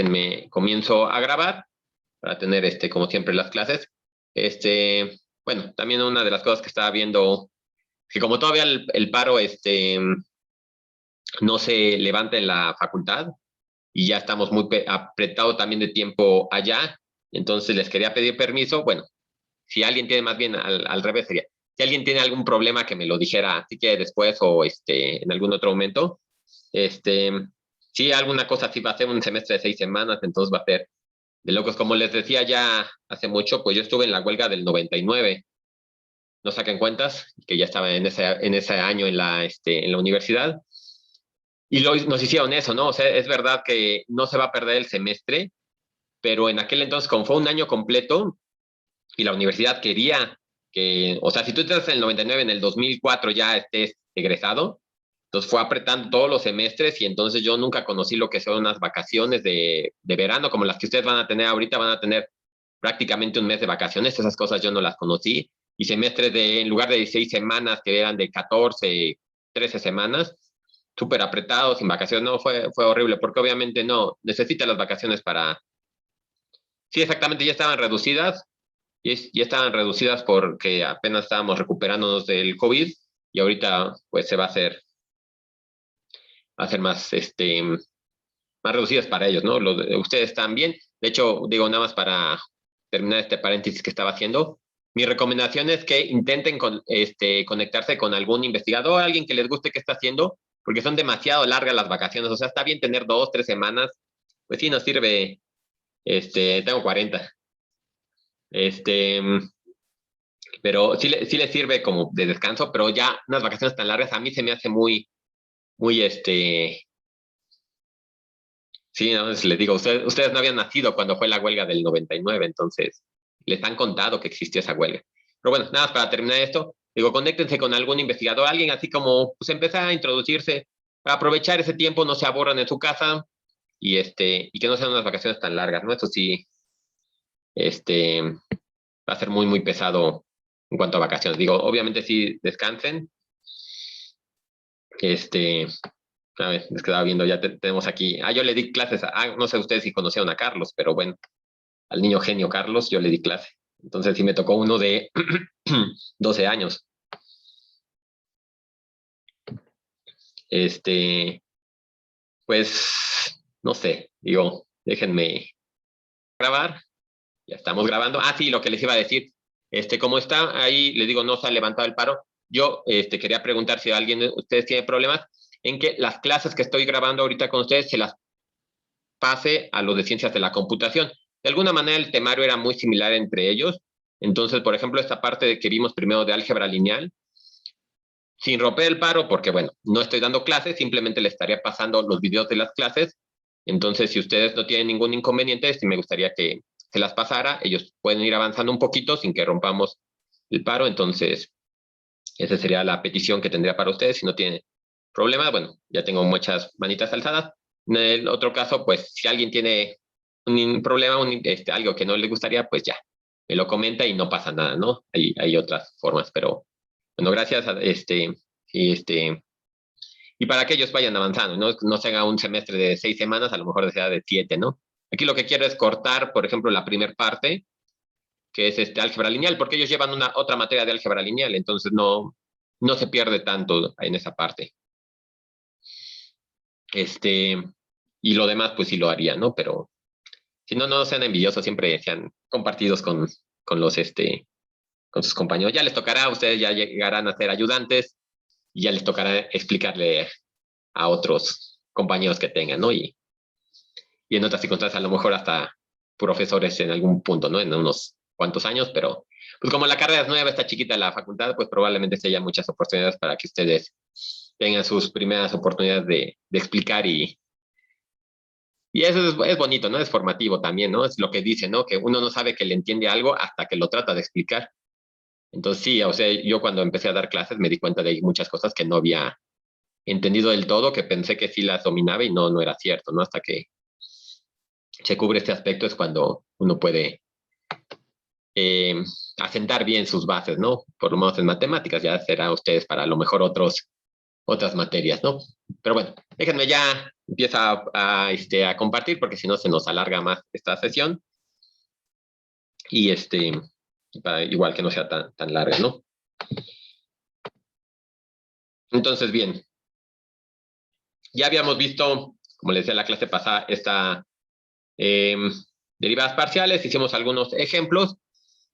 déjenme, comienzo a grabar para tener, como siempre, las clases. Bueno, también una de las cosas que estaba viendo, que como todavía el paro, no se levanta en la facultad y ya estamos muy apretados también de tiempo allá, entonces les quería pedir permiso. Bueno, si alguien tiene, más bien al revés sería, si alguien tiene algún problema que me lo dijera, si quiere después o en algún otro momento. Si alguna cosa así va a ser un semestre de 6 semanas, entonces va a ser de locos. Como les decía ya hace mucho, pues yo estuve en la huelga del 99, no saquen cuentas, que ya estaba en ese año en la universidad, y nos hicieron eso, ¿no? O sea, es verdad que no se va a perder el semestre, pero en aquel entonces, como fue un año completo, y la universidad quería que, o sea, si tú estás en el 99, en el 2004 ya estés egresado, entonces fue apretando todos los semestres y entonces yo nunca conocí lo que son unas vacaciones de verano, como las que ustedes van a tener ahorita, van a tener prácticamente un mes de vacaciones, esas cosas yo no las conocí, y semestres en lugar de 16 semanas, que eran de 14, 13 semanas, súper apretados, sin vacaciones. No, fue horrible, porque obviamente no, necesita las vacaciones para... Sí, exactamente, ya estaban reducidas, ya estaban reducidas porque apenas estábamos recuperándonos del COVID, y ahorita pues se va a ser más reducidas para ellos, ¿no? Ustedes también. De hecho, digo, nada más para terminar este paréntesis que estaba haciendo, mi recomendación es que intenten conectarse con algún investigador, alguien que les guste qué está haciendo, porque son demasiado largas las vacaciones. O sea, está bien tener 2, 3 semanas, pues sí nos sirve. Tengo 40. Este, pero sí les sirve como de descanso, pero ya unas vacaciones tan largas a mí se me hace muy, muy, sí, no, les digo, ustedes no habían nacido cuando fue la huelga del 99, entonces les han contado que existió esa huelga. Pero bueno, nada más para terminar esto, digo, conéctense con algún investigador, alguien así como, pues empezar a introducirse, para aprovechar ese tiempo, no se aburran en su casa, y que no sean unas vacaciones tan largas, ¿no? Eso sí, va a ser muy, muy pesado en cuanto a vacaciones. Digo, obviamente sí descansen. A ver, les quedaba viendo, ya tenemos aquí. Yo le di clases no sé ustedes si conocieron a Carlos, pero bueno, al niño genio Carlos yo le di clase. Entonces sí me tocó uno de 12 años. Pues, no sé, digo, déjenme grabar. Ya estamos grabando. Sí, lo que les iba a decir. Como está ahí, les digo, no se ha levantado el paro. Yo quería preguntar si alguien de ustedes tiene problemas en que las clases que estoy grabando ahorita con ustedes se las pase a los de ciencias de la computación. De alguna manera el temario era muy similar entre ellos. Entonces, por ejemplo, esta parte que vimos primero de álgebra lineal, sin romper el paro, porque bueno, no estoy dando clases, simplemente le estaría pasando los videos de las clases. Entonces, si ustedes no tienen ningún inconveniente, sí me gustaría que se las pasara. Ellos pueden ir avanzando un poquito sin que rompamos el paro. Entonces, esa sería la petición que tendría para ustedes. Si no tienen problema, bueno, ya tengo muchas manitas alzadas. En el otro caso, pues, si alguien tiene un problema, algo que no le gustaría, pues ya, me lo comenta y no pasa nada, ¿no? Hay otras formas, pero bueno, gracias. Y y para que ellos vayan avanzando, no se haga un semestre de 6 semanas, a lo mejor sea de 7, ¿no? Aquí lo que quiero es cortar, por ejemplo, la primera parte, que es álgebra lineal, porque ellos llevan otra materia de álgebra lineal, entonces no se pierde tanto en esa parte. Y lo demás, pues sí lo haría, ¿no? Pero si no, no sean envidiosos, siempre sean compartidos con sus compañeros. Ya les tocará, ustedes ya llegarán a ser ayudantes y ya les tocará explicarle a otros compañeros que tengan, ¿no? Y en otras circunstancias, a lo mejor hasta profesores en algún punto, ¿no? En unos cuantos años, pero pues como la carrera es nueva, está chiquita la facultad, pues probablemente se haya muchas oportunidades para que ustedes tengan sus primeras oportunidades de explicar, y eso es bonito, ¿no? Es formativo también, ¿no? Es lo que dice, ¿no? Que uno no sabe que le entiende algo hasta que lo trata de explicar. Entonces sí, o sea, yo cuando empecé a dar clases me di cuenta de muchas cosas que no había entendido del todo, que pensé que sí las dominaba y no era cierto, ¿no? Hasta que se cubre este aspecto es cuando uno puede eh, asentar bien sus bases, ¿no? Por lo menos en matemáticas, ya será ustedes para a lo mejor otras materias, ¿no? Pero bueno, déjenme ya empieza a compartir, porque si no se nos alarga más esta sesión. Y igual que no sea tan larga, ¿no? Entonces, bien. Ya habíamos visto, como les decía en la clase pasada, derivadas parciales, hicimos algunos ejemplos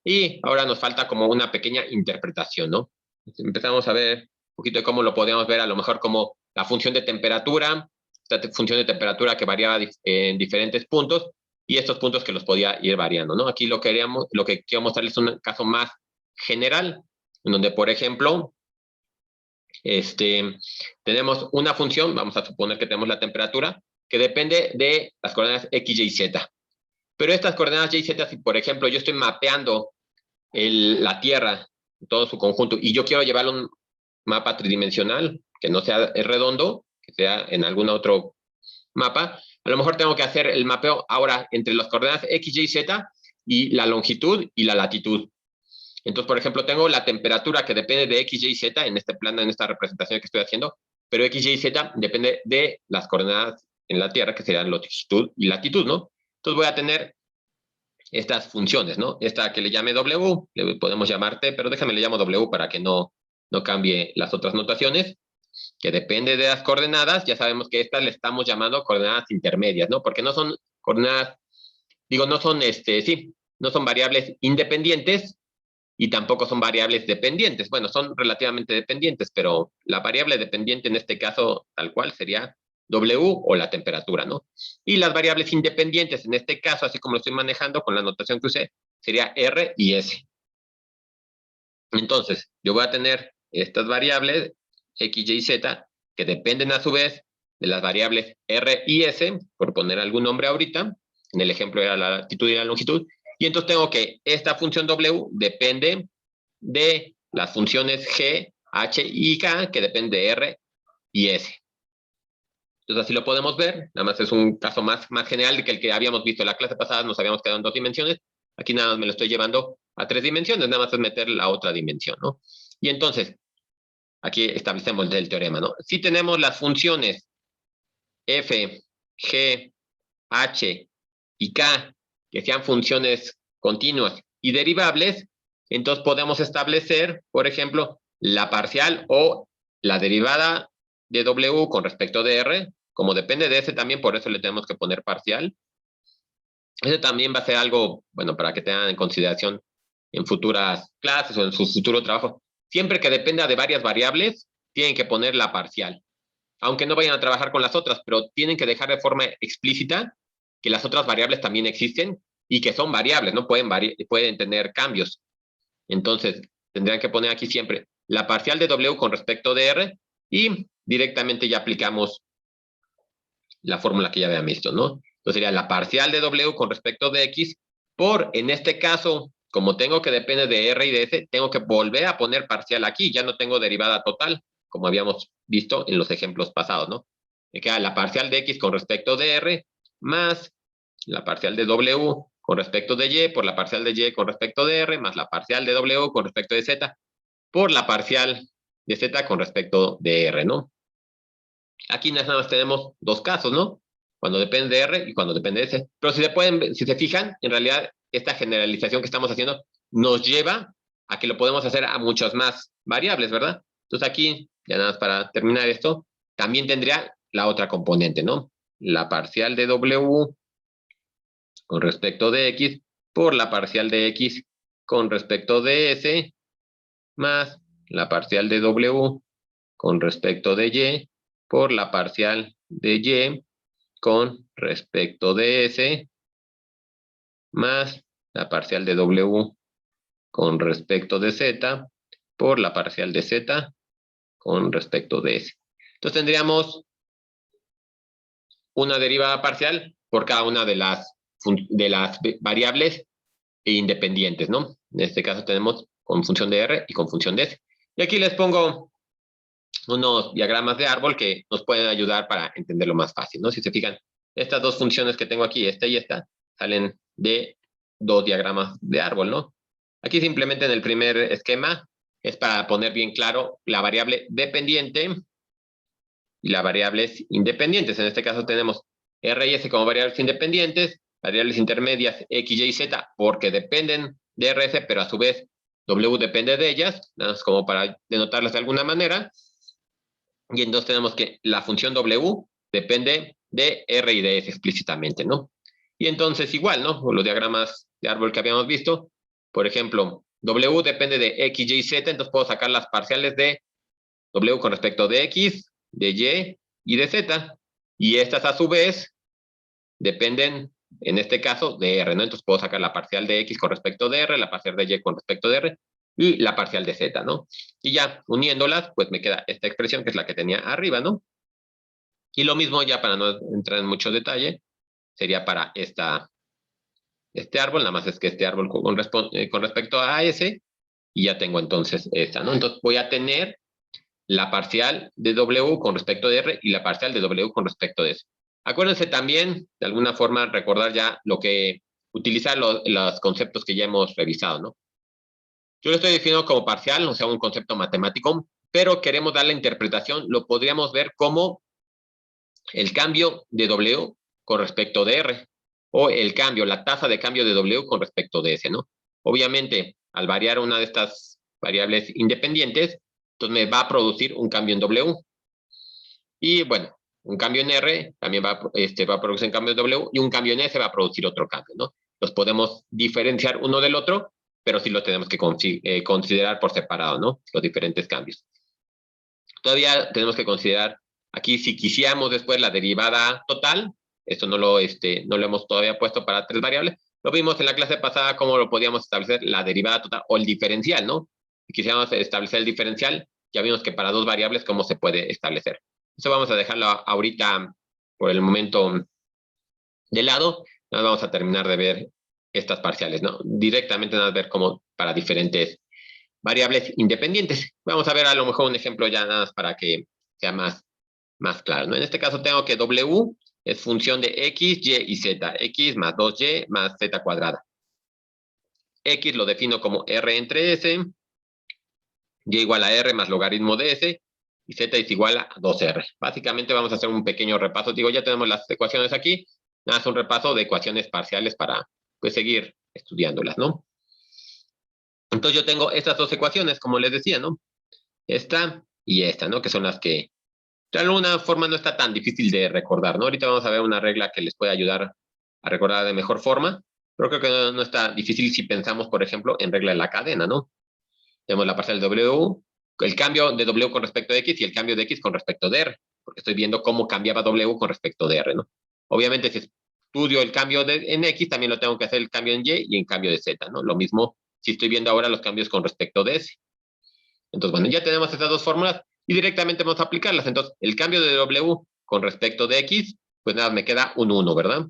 y ahora nos falta como una pequeña interpretación, ¿no? Empezamos a ver un poquito de cómo lo podemos ver, a lo mejor como la función de temperatura, esta función de temperatura que variaba en diferentes puntos y estos puntos que los podía ir variando, ¿no? Aquí lo que quiero mostrarles es un caso más general, en donde, por ejemplo, tenemos una función, vamos a suponer que tenemos la temperatura, que depende de las coordenadas x, y, z. Pero estas coordenadas y, z, si por ejemplo yo estoy mapeando la Tierra en todo su conjunto y yo quiero llevarlo a un mapa tridimensional, que no sea redondo, que sea en algún otro mapa, a lo mejor tengo que hacer el mapeo ahora entre las coordenadas x, y, z y la longitud y la latitud. Entonces, por ejemplo, tengo la temperatura que depende de x, y, z en este plano, en esta representación que estoy haciendo, pero x, y, z depende de las coordenadas en la Tierra, que serían longitud y latitud, ¿no? Entonces voy a tener estas funciones, ¿no? Esta que le llame W, le podemos llamar T, pero déjame le llamo W para que no cambie las otras notaciones, que depende de las coordenadas. Ya sabemos que estas le estamos llamando coordenadas intermedias, ¿no? Porque no son coordenadas, digo, no son, no son variables independientes, y tampoco son variables dependientes. Bueno, son relativamente dependientes, pero la variable dependiente en este caso, tal cual, sería W o la temperatura, ¿no? Y las variables independientes, en este caso, así como lo estoy manejando con la notación que usé, sería R y S. Entonces, yo voy a tener estas variables, X, Y, Z, que dependen a su vez de las variables R y S, por poner algún nombre ahorita. En el ejemplo era la latitud y la longitud. Y entonces tengo que esta función W depende de las funciones G, H y K, que dependen de R y S. Entonces así lo podemos ver. Nada más es un caso más general que el que habíamos visto en la clase pasada. Nos habíamos quedado en 2 dimensiones. Aquí nada más me lo estoy llevando a 3 dimensiones. Nada más es meter la otra dimensión, ¿no? Y entonces, aquí establecemos el teorema, ¿no? Si tenemos las funciones F, G, H y K, que sean funciones continuas y derivables, entonces podemos establecer, por ejemplo, la parcial o la derivada de W con respecto de R, como depende de ese también, por eso le tenemos que poner parcial. Ese también va a ser algo, bueno, para que tengan en consideración en futuras clases o en su futuro trabajo. Siempre que dependa de varias variables, tienen que poner la parcial. Aunque no vayan a trabajar con las otras, pero tienen que dejar de forma explícita que las otras variables también existen y que son variables, no pueden tener cambios. Entonces, tendrían que poner aquí siempre la parcial de W con respecto de R y directamente ya aplicamos la fórmula que ya habían visto, ¿no? Entonces sería la parcial de W con respecto de X por, en este caso, como tengo que depende de R y de S, tengo que volver a poner parcial aquí, ya no tengo derivada total, como habíamos visto en los ejemplos pasados, ¿no? Me queda la parcial de X con respecto de R más la parcial de W con respecto de Y por la parcial de Y con respecto de R más la parcial de W con respecto de Z por la parcial de Z con respecto de R, ¿no? Aquí nada más tenemos 2 casos, ¿no? Cuando depende de R y cuando depende de S. Pero si se fijan, en realidad esta generalización que estamos haciendo nos lleva a que lo podemos hacer a muchas más variables, ¿verdad? Entonces aquí, ya nada más para terminar esto, también tendría la otra componente, ¿no? La parcial de W con respecto de X por la parcial de X con respecto de S más la parcial de W con respecto de Y por la parcial de Y con respecto de S más la parcial de W con respecto de Z por la parcial de Z con respecto de S. Entonces tendríamos una derivada parcial por cada una de las variables independientes, ¿no? En este caso tenemos con función de R y con función de S. Y aquí les pongo unos diagramas de árbol que nos pueden ayudar para entenderlo más fácil, ¿no? Si se fijan, estas 2 funciones que tengo aquí, esta y esta, salen de 2 diagramas de árbol, ¿no? Aquí simplemente en el primer esquema es para poner bien claro la variable dependiente y las variables independientes. En este caso tenemos R y S como variables independientes, variables intermedias X, Y, Z, porque dependen de R, S, pero a su vez W depende de ellas, nada más como para denotarlas de alguna manera. Y entonces tenemos que la función W depende de R y de S explícitamente, ¿no? Y entonces igual, ¿no? Los diagramas de árbol que habíamos visto, por ejemplo, W depende de X, Y, Z, entonces puedo sacar las parciales de W con respecto de X, de Y y de Z. Y estas a su vez dependen, en este caso, de R, ¿no? Entonces puedo sacar la parcial de X con respecto de R, la parcial de Y con respecto de R y la parcial de Z, ¿no? Y ya uniéndolas, pues me queda esta expresión que es la que tenía arriba, ¿no? Y lo mismo ya para no entrar en mucho detalle, sería para este árbol, nada más es que este árbol con respecto a S, y ya tengo entonces esta, ¿no? Entonces voy a tener la parcial de W con respecto de R y la parcial de W con respecto de S. Acuérdense también, de alguna forma, recordar ya utilizar los conceptos que ya hemos revisado, ¿no? Yo lo estoy definiendo como parcial, o sea, un concepto matemático, pero queremos dar la interpretación, lo podríamos ver como el cambio de W con respecto de R, o el cambio, la tasa de cambio de W con respecto de S, ¿no? Obviamente, al variar una de estas variables independientes, entonces me va a producir un cambio en W. Y bueno, un cambio en R también va a producir un cambio en W, y un cambio en S va a producir otro cambio, ¿no? Los podemos diferenciar uno del otro, pero sí los tenemos que considerar por separado, ¿no? Los diferentes cambios. Todavía tenemos que considerar aquí si quisiéramos después la derivada total. Esto no lo hemos todavía puesto para 3 variables. Lo vimos en la clase pasada cómo lo podíamos establecer la derivada total o el diferencial, ¿no? Si quisiéramos establecer el diferencial, ya vimos que para 2 variables cómo se puede establecer. Eso vamos a dejarlo ahorita por el momento de lado. Nos vamos a terminar de ver estas parciales, ¿no? Directamente nada más ver cómo para diferentes variables independientes. Vamos a ver a lo mejor un ejemplo ya nada más para que sea más claro, ¿no? En este caso tengo que W es función de X, Y y Z. X más 2Y más Z cuadrada. X lo defino como R entre S, Y igual a R más logaritmo de S, y Z es igual a 2R. Básicamente vamos a hacer un pequeño repaso. Digo, ya tenemos las ecuaciones aquí. Nada más un repaso de ecuaciones parciales para, pues, seguir estudiándolas, ¿no? Entonces yo tengo estas 2 ecuaciones, como les decía, ¿no? Esta y esta, ¿no? Que son las que de alguna forma no está tan difícil de recordar, ¿no? Ahorita vamos a ver una regla que les puede ayudar a recordar de mejor forma, pero creo que no está difícil si pensamos, por ejemplo, en regla de la cadena, ¿no? Tenemos la parcial de W, el cambio de W con respecto de X y el cambio de X con respecto de R, porque estoy viendo cómo cambiaba W con respecto de R, ¿no? Obviamente, si estudio el cambio en X, también lo tengo que hacer el cambio en Y y en cambio de Z, ¿no? Lo mismo si estoy viendo ahora los cambios con respecto de S. Entonces, bueno, ya tenemos estas 2 fórmulas y directamente vamos a aplicarlas. Entonces, el cambio de W con respecto de X, pues nada, me queda un 1, ¿verdad?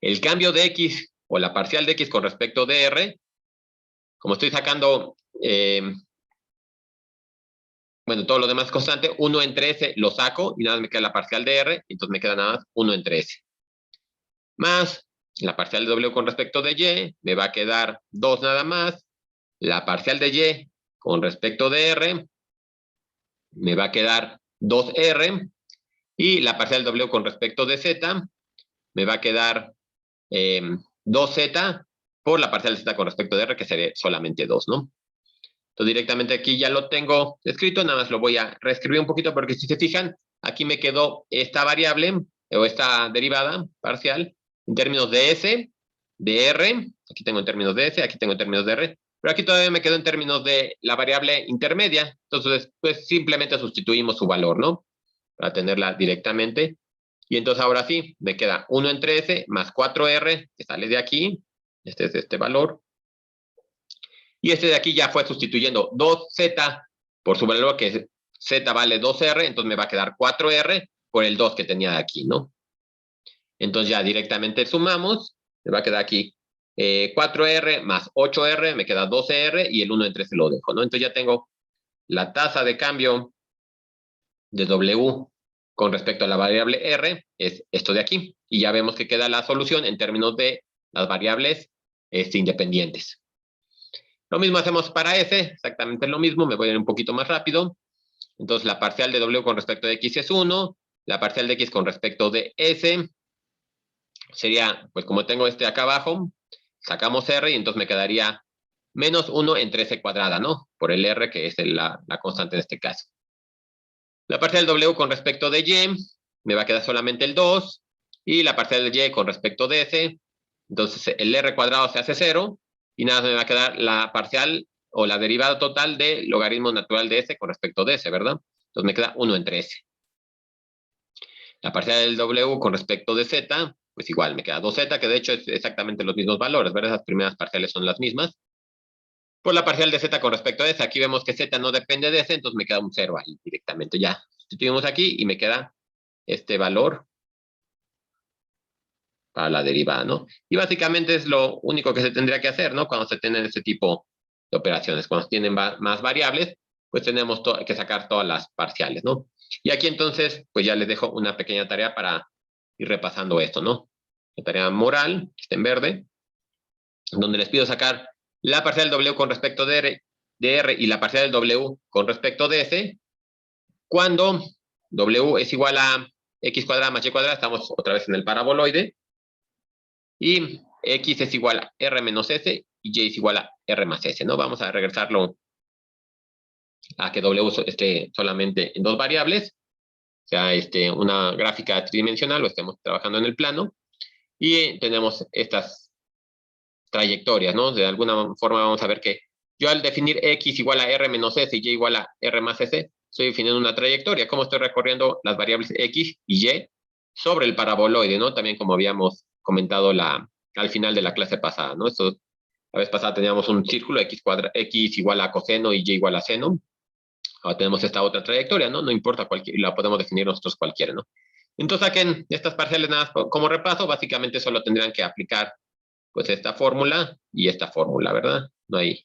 El cambio de X o la parcial de X con respecto de R, como estoy sacando, bueno, todo lo demás es constante, 1 entre S lo saco y nada más me queda la parcial de R, entonces me queda nada más 1 entre S. Más la parcial de W con respecto de Y, me va a quedar 2 nada más. La parcial de Y con respecto de R, me va a quedar 2R, y la parcial W con respecto de Z, me va a quedar 2Z por la parcial de Z con respecto de R, que sería solamente 2, ¿no? Entonces directamente aquí ya lo tengo escrito, nada más lo voy a reescribir un poquito porque si se fijan, aquí me quedó esta variable o esta derivada parcial en términos de S, de R, aquí tengo en términos de S, aquí tengo en términos de R, pero aquí todavía me quedó en términos de la variable intermedia, entonces pues simplemente sustituimos su valor, ¿no? Para tenerla directamente. Y entonces ahora sí, me queda 1 entre S más 4R, que sale de aquí, este es este valor, y este de aquí ya fue sustituyendo 2Z por su valor, que Z vale 2R, entonces me va a quedar 4R por el 2 que tenía de aquí, ¿no? Entonces ya directamente sumamos, me va a quedar aquí 4R más 8R, me queda 12R, y el 1 entre S lo dejo, ¿no? Entonces ya tengo la tasa de cambio de W con respecto a la variable R, es esto de aquí, y ya vemos que queda la solución en términos de las variables independientes. Lo mismo hacemos para S, exactamente lo mismo, me voy a ir un poquito más rápido. Entonces, la parcial de W con respecto de X es 1. La parcial de X con respecto de S sería, pues como tengo este acá abajo, sacamos R y entonces me quedaría menos 1 entre S cuadrada, ¿no? Por el R, que es la constante en este caso. La parcial W con respecto de Y me va a quedar solamente el 2. Y la parcial de Y con respecto de S, entonces el R cuadrado se hace 0. Y nada, me va a quedar la parcial o la derivada total de logaritmo natural de S con respecto de S, ¿verdad? Entonces me queda 1 entre S. La parcial del W con respecto de Z, pues igual me queda 2Z, que de hecho es exactamente los mismos valores, ¿verdad? Las primeras parciales son las mismas. Por la parcial de Z con respecto a S, aquí vemos que Z no depende de S, entonces me queda un 0 ahí directamente. Ya sustituimos aquí y me queda este valor para la derivada, ¿no? Y básicamente es lo único que se tendría que hacer, ¿no? Cuando se tienen este tipo de operaciones. Cuando se tienen más variables, pues tenemos que sacar todas las parciales, ¿no? Y aquí entonces, pues ya les dejo una pequeña tarea para ir repasando esto, ¿no? La tarea moral, que está en verde, donde les pido sacar la parcial del W con respecto de R y la parcial del W con respecto de S, cuando W es igual a X cuadrada más Y cuadrada, estamos otra vez en el paraboloide, y X es igual a R menos S y Y es igual a R más S, ¿no? Vamos a regresarlo a que W esté solamente en dos variables, o sea, una gráfica tridimensional, lo estemos trabajando en el plano, y tenemos estas trayectorias, ¿no? De alguna forma vamos a ver que yo al definir X igual a R menos S y Y igual a R más S, estoy definiendo una trayectoria, cómo estoy recorriendo las variables X y Y sobre el paraboloide, ¿no? También como habíamos comentado al final de la clase pasada, ¿no? Esto, la vez pasada teníamos un círculo X igual a coseno y Y igual a seno. Ahora tenemos esta otra trayectoria, ¿no? No importa cualquier, la podemos definir nosotros cualquiera, ¿no? Entonces saquen estas parciales nada más como repaso, básicamente solo tendrían que aplicar pues esta fórmula y esta fórmula, ¿verdad? No hay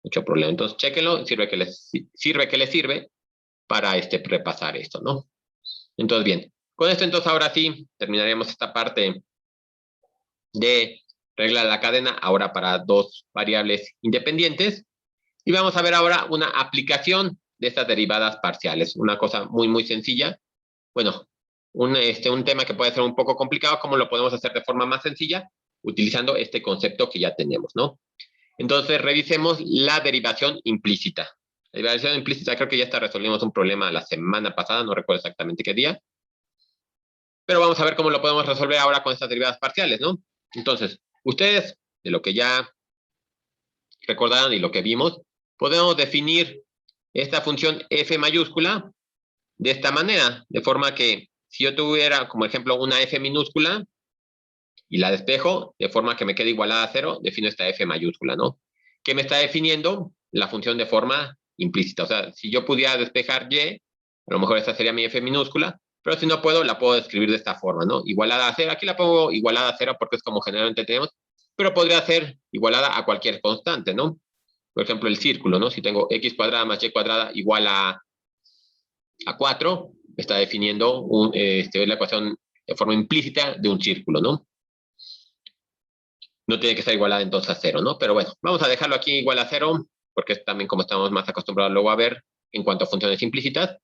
mucho problema. Entonces, chéquenlo, sirve que les sirve para repasar esto, ¿no? Entonces, bien, con esto entonces ahora sí terminaremos esta parte de regla de la cadena, ahora para dos variables independientes. Y vamos a ver ahora una aplicación de estas derivadas parciales, una cosa muy, muy sencilla. Bueno, un tema que puede ser un poco complicado, ¿cómo lo podemos hacer de forma más sencilla? Utilizando este concepto que ya tenemos, ¿no? Entonces, revisemos la derivación implícita. La derivación implícita creo que ya resolvimos un problema la semana pasada, no recuerdo exactamente qué día. Pero vamos a ver cómo lo podemos resolver ahora con estas derivadas parciales, ¿no? Entonces, ustedes, de lo que ya recordaron y lo que vimos, podemos definir esta función f mayúscula de esta manera, de forma que si yo tuviera como ejemplo una f minúscula y la despejo, de forma que me quede igualada a 0, defino esta f mayúscula, ¿no? Que me está definiendo la función de forma implícita. O sea, si yo pudiera despejar y, a lo mejor esta sería mi f minúscula, pero si no puedo, la puedo describir de esta forma, ¿no? Igualada a 0, aquí la pongo igualada a 0 porque es como generalmente tenemos, pero podría ser igualada a cualquier constante, ¿no? Por ejemplo, el círculo, ¿no? Si tengo x cuadrada más y cuadrada igual a 4, está definiendo la ecuación de forma implícita de un círculo, ¿no? No tiene que estar igualada entonces a 0, ¿no? Pero bueno, vamos a dejarlo aquí igual a 0, porque es también como estamos más acostumbrados luego a ver en cuanto a funciones implícitas.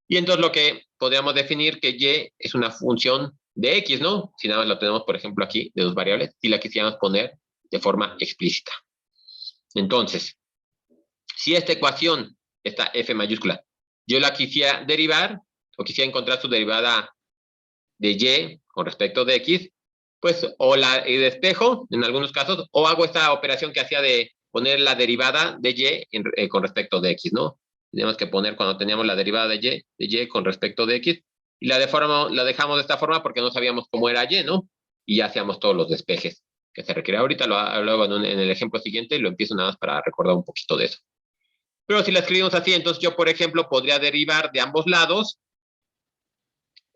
Y entonces lo que podríamos definir que y es una función de x, ¿no? Si nada más lo tenemos, por ejemplo, aquí de dos variables, si la quisiéramos poner de forma explícita. Entonces, si esta ecuación, esta f mayúscula, yo la quisiera derivar, o quisiera encontrar su derivada de y con respecto de x, pues o la despejo en algunos casos, o hago esta operación que hacía de poner la derivada de y con respecto de x, ¿no? Tenemos que poner cuando teníamos la derivada de y con respecto de x, y la dejamos de esta forma porque no sabíamos cómo era y, ¿no? Y ya hacíamos todos los despejes que se requiere. Ahorita lo hago en el ejemplo siguiente y lo empiezo nada más para recordar un poquito de eso. Pero si la escribimos así, entonces yo, por ejemplo, podría derivar de ambos lados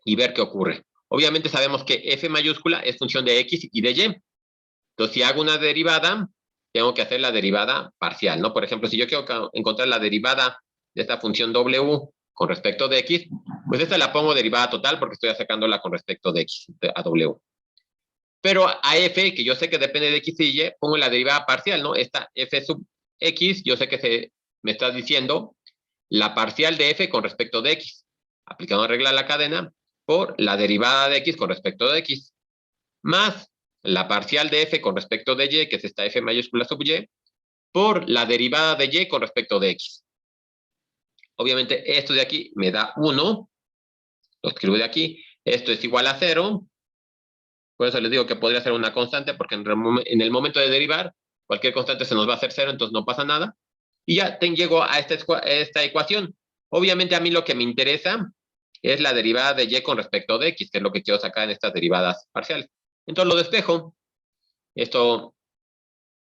y ver qué ocurre. Obviamente sabemos que f mayúscula es función de x y de y. Entonces, si hago una derivada, tengo que hacer la derivada parcial, ¿no? Por ejemplo, si yo quiero encontrar la derivada de esta función w con respecto de x, pues esta la pongo derivada total porque estoy sacándola con respecto de x a w. Pero a f, que yo sé que depende de x y y, pongo la derivada parcial, ¿no? Esta f sub x, yo sé que me está diciendo la parcial de f con respecto de x, aplicando la regla de la cadena, por la derivada de x con respecto de x, más la parcial de f con respecto de y, que es esta f mayúscula sub y, por la derivada de y con respecto de x. Obviamente esto de aquí me da 1, lo escribo de aquí, esto es igual a 0, por eso les digo que podría ser una constante, porque en el momento de derivar, cualquier constante se nos va a hacer 0, entonces no pasa nada. Y ya llego a esta ecuación. Obviamente a mí lo que me interesa es la derivada de y con respecto de x, que es lo que quiero sacar en estas derivadas parciales. Entonces lo despejo. Esto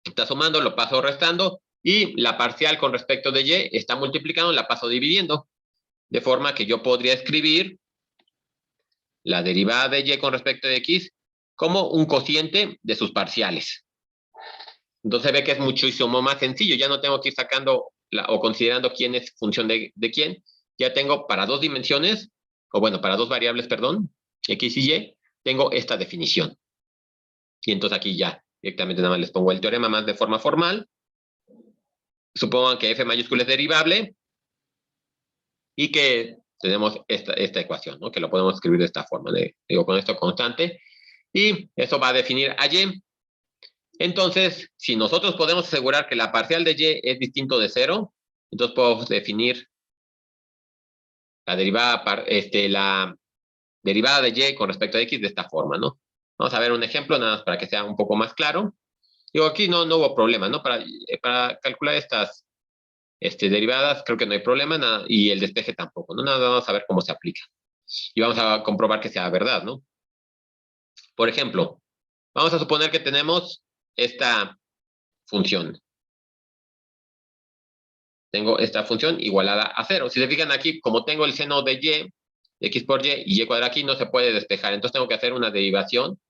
está sumando, lo paso restando, y la parcial con respecto de y está multiplicando, la paso dividiendo. De forma que yo podría escribir la derivada de y con respecto de x como un cociente de sus parciales. Entonces ve que es muchísimo más sencillo. Ya no tengo que ir sacando o considerando quién es función de quién. Ya tengo para dos dimensiones, o bueno, para dos variables, perdón, x y y, tengo esta definición. Y entonces aquí ya directamente nada más les pongo el teorema más de forma formal. Supongan que f mayúscula es derivable y que tenemos esta ecuación, ¿no? Que lo podemos escribir de esta forma. Digo, con esto constante. Y eso va a definir a y. Entonces, si nosotros podemos asegurar que la parcial de y es distinto de 0, entonces podemos definir la derivada de y con respecto a x de esta forma, ¿no? Vamos a ver un ejemplo, nada más para que sea un poco más claro. Digo, aquí no hubo problema, ¿no? Para calcular estas derivadas creo que no hay problema, nada, y el despeje tampoco, ¿no? Nada, vamos a ver cómo se aplica. Y vamos a comprobar que sea verdad, ¿no? Por ejemplo, vamos a suponer que tenemos esta función. Tengo esta función igualada a 0. Si se fijan aquí, como tengo el seno de y, x por y cuadrado aquí no se puede despejar. Entonces tengo que hacer una derivación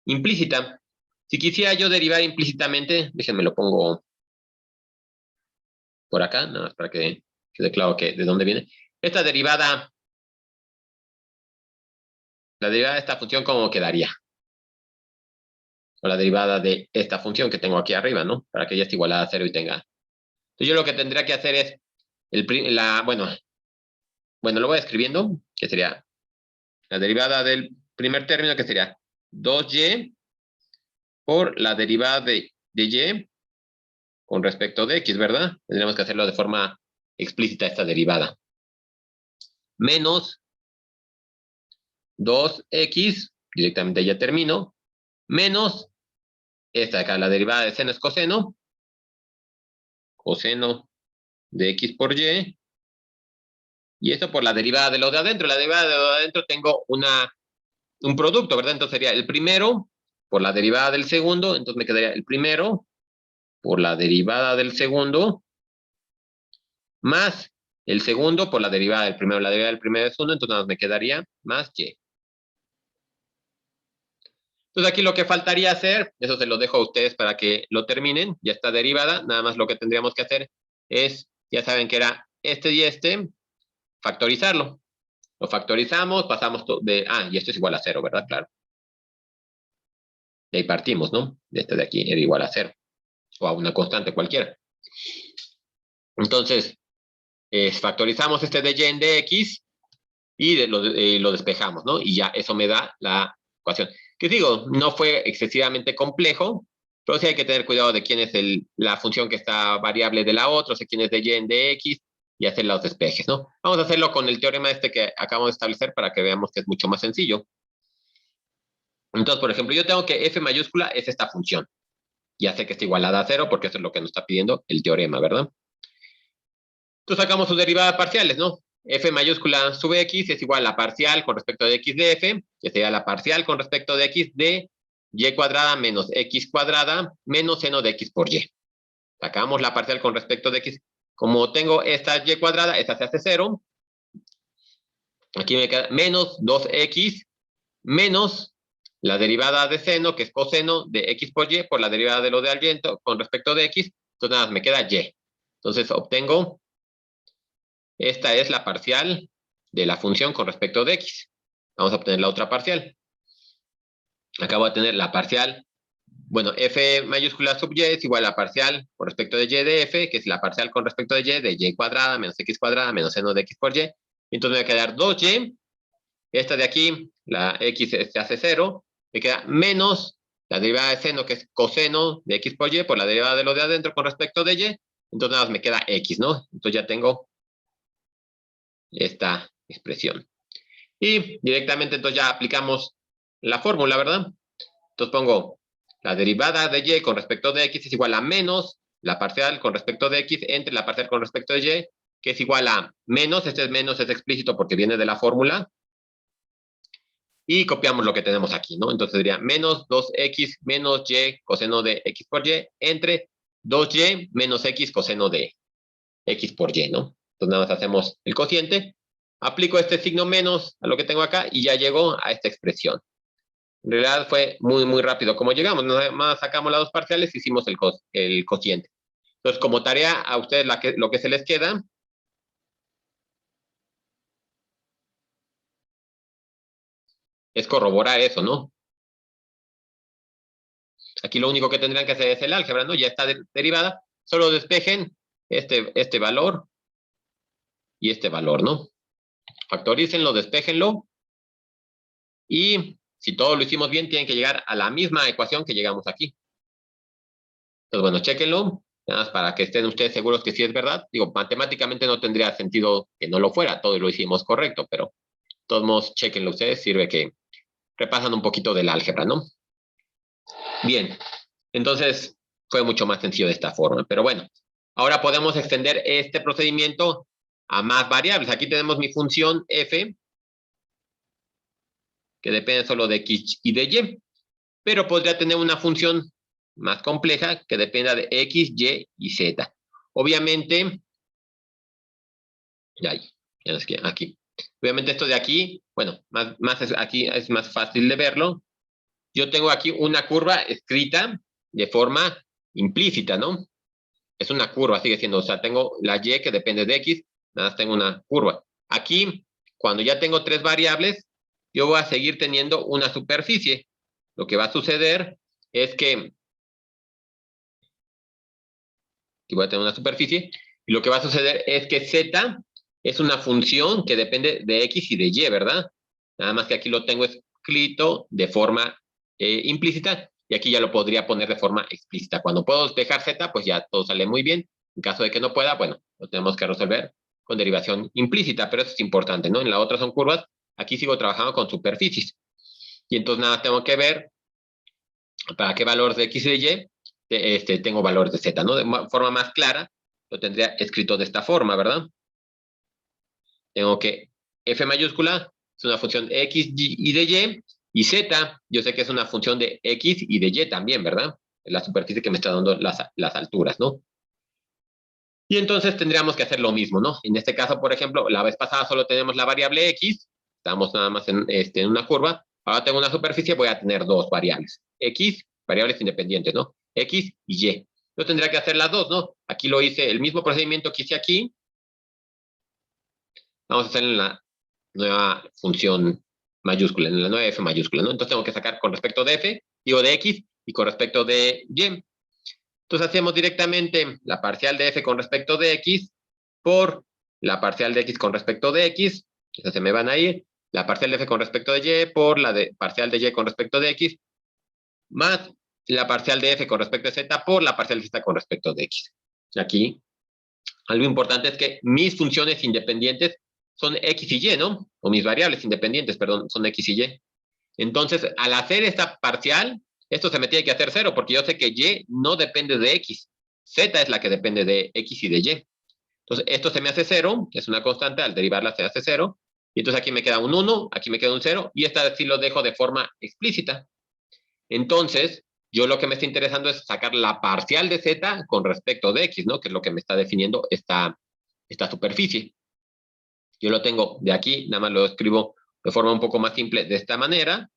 implícita. Si quisiera yo derivar implícitamente, déjenme lo pongo por acá, nada más para que quede claro de dónde viene. Esta derivada, la derivada de esta función, ¿cómo quedaría? O la derivada de esta función que tengo aquí arriba, ¿no? Para que ya esté igualada a 0 y tenga. Entonces yo lo que tendría que hacer es, bueno, lo voy escribiendo, que sería la derivada del primer término, que sería 2y por la derivada de y con respecto de x, ¿verdad? Tendríamos que hacerlo de forma explícita esta derivada. Menos 2x, directamente ya termino, menos esta de acá, la derivada de seno es coseno, coseno de x por y esto por la derivada de lo de adentro. La derivada de lo de adentro tengo un producto, ¿verdad? Entonces sería el primero por la derivada del segundo, entonces me quedaría el primero por la derivada del segundo, más el segundo por la derivada del primero. La derivada del primero es 1, entonces nada más me quedaría más y. Entonces aquí lo que faltaría hacer, eso se lo dejo a ustedes para que lo terminen, ya está derivada, nada más lo que tendríamos que hacer es, ya saben que era este y este, factorizarlo. Lo factorizamos, pasamos y esto es igual a 0, ¿verdad? Claro. De ahí partimos, ¿no? De este de aquí era igual a 0. O a una constante cualquiera. Entonces, factorizamos este de y en dx y lo despejamos, ¿no? Y ya eso me da la ecuación. Que digo, no fue excesivamente complejo, pero sí hay que tener cuidado de quién es la función que está variable de la otra, o sea, quién es de y en dx, y hacer los despejes, ¿no? Vamos a hacerlo con el teorema que acabamos de establecer para que veamos que es mucho más sencillo. Entonces, por ejemplo, yo tengo que f mayúscula es esta función. Ya sé que está igualada a 0 porque eso es lo que nos está pidiendo el teorema, ¿verdad? Entonces sacamos sus derivadas parciales, ¿no? F mayúscula sub x es igual a la parcial con respecto de x de f, que sería la parcial con respecto de x de y cuadrada menos x cuadrada menos seno de x por y. Sacamos la parcial con respecto de x. Como tengo esta y cuadrada, esta se hace 0. Aquí me queda menos 2x menos la derivada de seno, que es coseno de x por y, por la derivada de lo de aliento con respecto de x. Entonces nada, me queda y. Entonces obtengo, esta es la parcial de la función con respecto de x. Vamos a obtener la otra parcial. Acá voy a tener la parcial bueno, f mayúscula sub y es igual a parcial con respecto de y de f, que es la parcial con respecto de y cuadrada menos x cuadrada menos seno de x por y. Entonces me va a quedar 2y. Esta de aquí, la x se hace 0. Me queda menos la derivada de seno, que es coseno de x por y, por la derivada de lo de adentro con respecto de y. Entonces nada más me queda x, ¿no? Entonces ya tengo esta expresión. Y directamente entonces ya aplicamos la fórmula, ¿verdad? Entonces pongo la derivada de y con respecto de x es igual a menos la parcial con respecto de x entre la parcial con respecto de y, que es igual a menos, este menos es explícito porque viene de la fórmula, y copiamos lo que tenemos aquí, ¿no? Entonces sería menos 2x menos y coseno de x por y entre 2y menos x coseno de x por y, ¿no? Entonces nada más hacemos el cociente, aplico este signo menos a lo que tengo acá y ya llego a esta expresión. En realidad fue muy, muy rápido como llegamos. Nada más sacamos las dos parciales y hicimos el cociente. Entonces, como tarea a ustedes lo que se les queda es corroborar eso, ¿no? Aquí lo único que tendrían que hacer es el álgebra, ¿no? Ya está derivada. Solo despejen este valor y este valor, ¿no? Factorícenlo, despejenlo. Y si todo lo hicimos bien, tienen que llegar a la misma ecuación que llegamos aquí. Entonces, bueno, chéquenlo. Nada más para que estén ustedes seguros que sí es verdad. Digo, matemáticamente no tendría sentido que no lo fuera. Todo lo hicimos correcto, pero de todos modos, chéquenlo ustedes. Sirve que repasan un poquito del álgebra, ¿no? Bien. Entonces, fue mucho más sencillo de esta forma. Pero bueno, ahora podemos extender este procedimiento a más variables. Aquí tenemos mi función f, que depende solo de x y de y. Pero podría tener una función más compleja que dependa de x, y z. Obviamente, ya es que aquí. Obviamente esto de aquí, bueno, aquí es más fácil de verlo. Yo tengo aquí una curva escrita de forma implícita, ¿no? Es una curva, sigue siendo, o sea, tengo la y que depende de x, nada más tengo una curva. Aquí, cuando ya tengo tres variables, yo voy a seguir teniendo una superficie. Lo que va a suceder es que aquí voy a tener una superficie, y lo que va a suceder es que z es una función que depende de x y de y, ¿verdad? Nada más que aquí lo tengo escrito de forma implícita, y aquí ya lo podría poner de forma explícita. Cuando puedo despejar z, pues ya todo sale muy bien. En caso de que no pueda, bueno, lo tenemos que resolver con derivación implícita, pero eso es importante, ¿no? En la otra son curvas, aquí sigo trabajando con superficies. Y entonces nada, tengo que ver para qué valores de x y de y tengo valores de z, ¿no? De forma más clara, lo tendría escrito de esta forma, ¿verdad? Tengo que f mayúscula es una función de x y de y z, yo sé que es una función de x y de y también, ¿verdad? Es la superficie que me está dando las alturas, ¿no? Y entonces tendríamos que hacer lo mismo, ¿no? En este caso, por ejemplo, la vez pasada solo tenemos la variable x, estamos nada más en una curva, ahora tengo una superficie, voy a tener dos variables, x, variables independientes, ¿no? X y y. Yo tendría que hacer las dos, ¿no? Aquí lo hice, el mismo procedimiento que hice aquí, vamos a hacer en la nueva función mayúscula, en la nueva f mayúscula, ¿no? Entonces tengo que sacar con respecto de f, digo de x, y con respecto de y. Entonces hacemos directamente la parcial de f con respecto de x por la parcial de x con respecto de x, esas se me van a ir, la parcial de f con respecto de y por la parcial de y con respecto de x, más la parcial de f con respecto de z por la parcial de z con respecto de x. Aquí, algo importante es que mis funciones independientes son x y y, ¿no? O mis variables independientes, perdón, son x y y. Entonces, al hacer esta parcial, esto se me tiene que hacer cero, porque yo sé que y no depende de x. Z es la que depende de x y de y. Entonces, esto se me hace cero, que es una constante, al derivarla se hace cero. Y entonces aquí me queda un 1, aquí me queda un 0, y esta sí lo dejo de forma explícita. Entonces, yo lo que me está interesando es sacar la parcial de z con respecto de x, ¿no? Que es lo que me está definiendo esta superficie. Yo lo tengo de aquí, nada más lo escribo de forma un poco más simple de esta manera,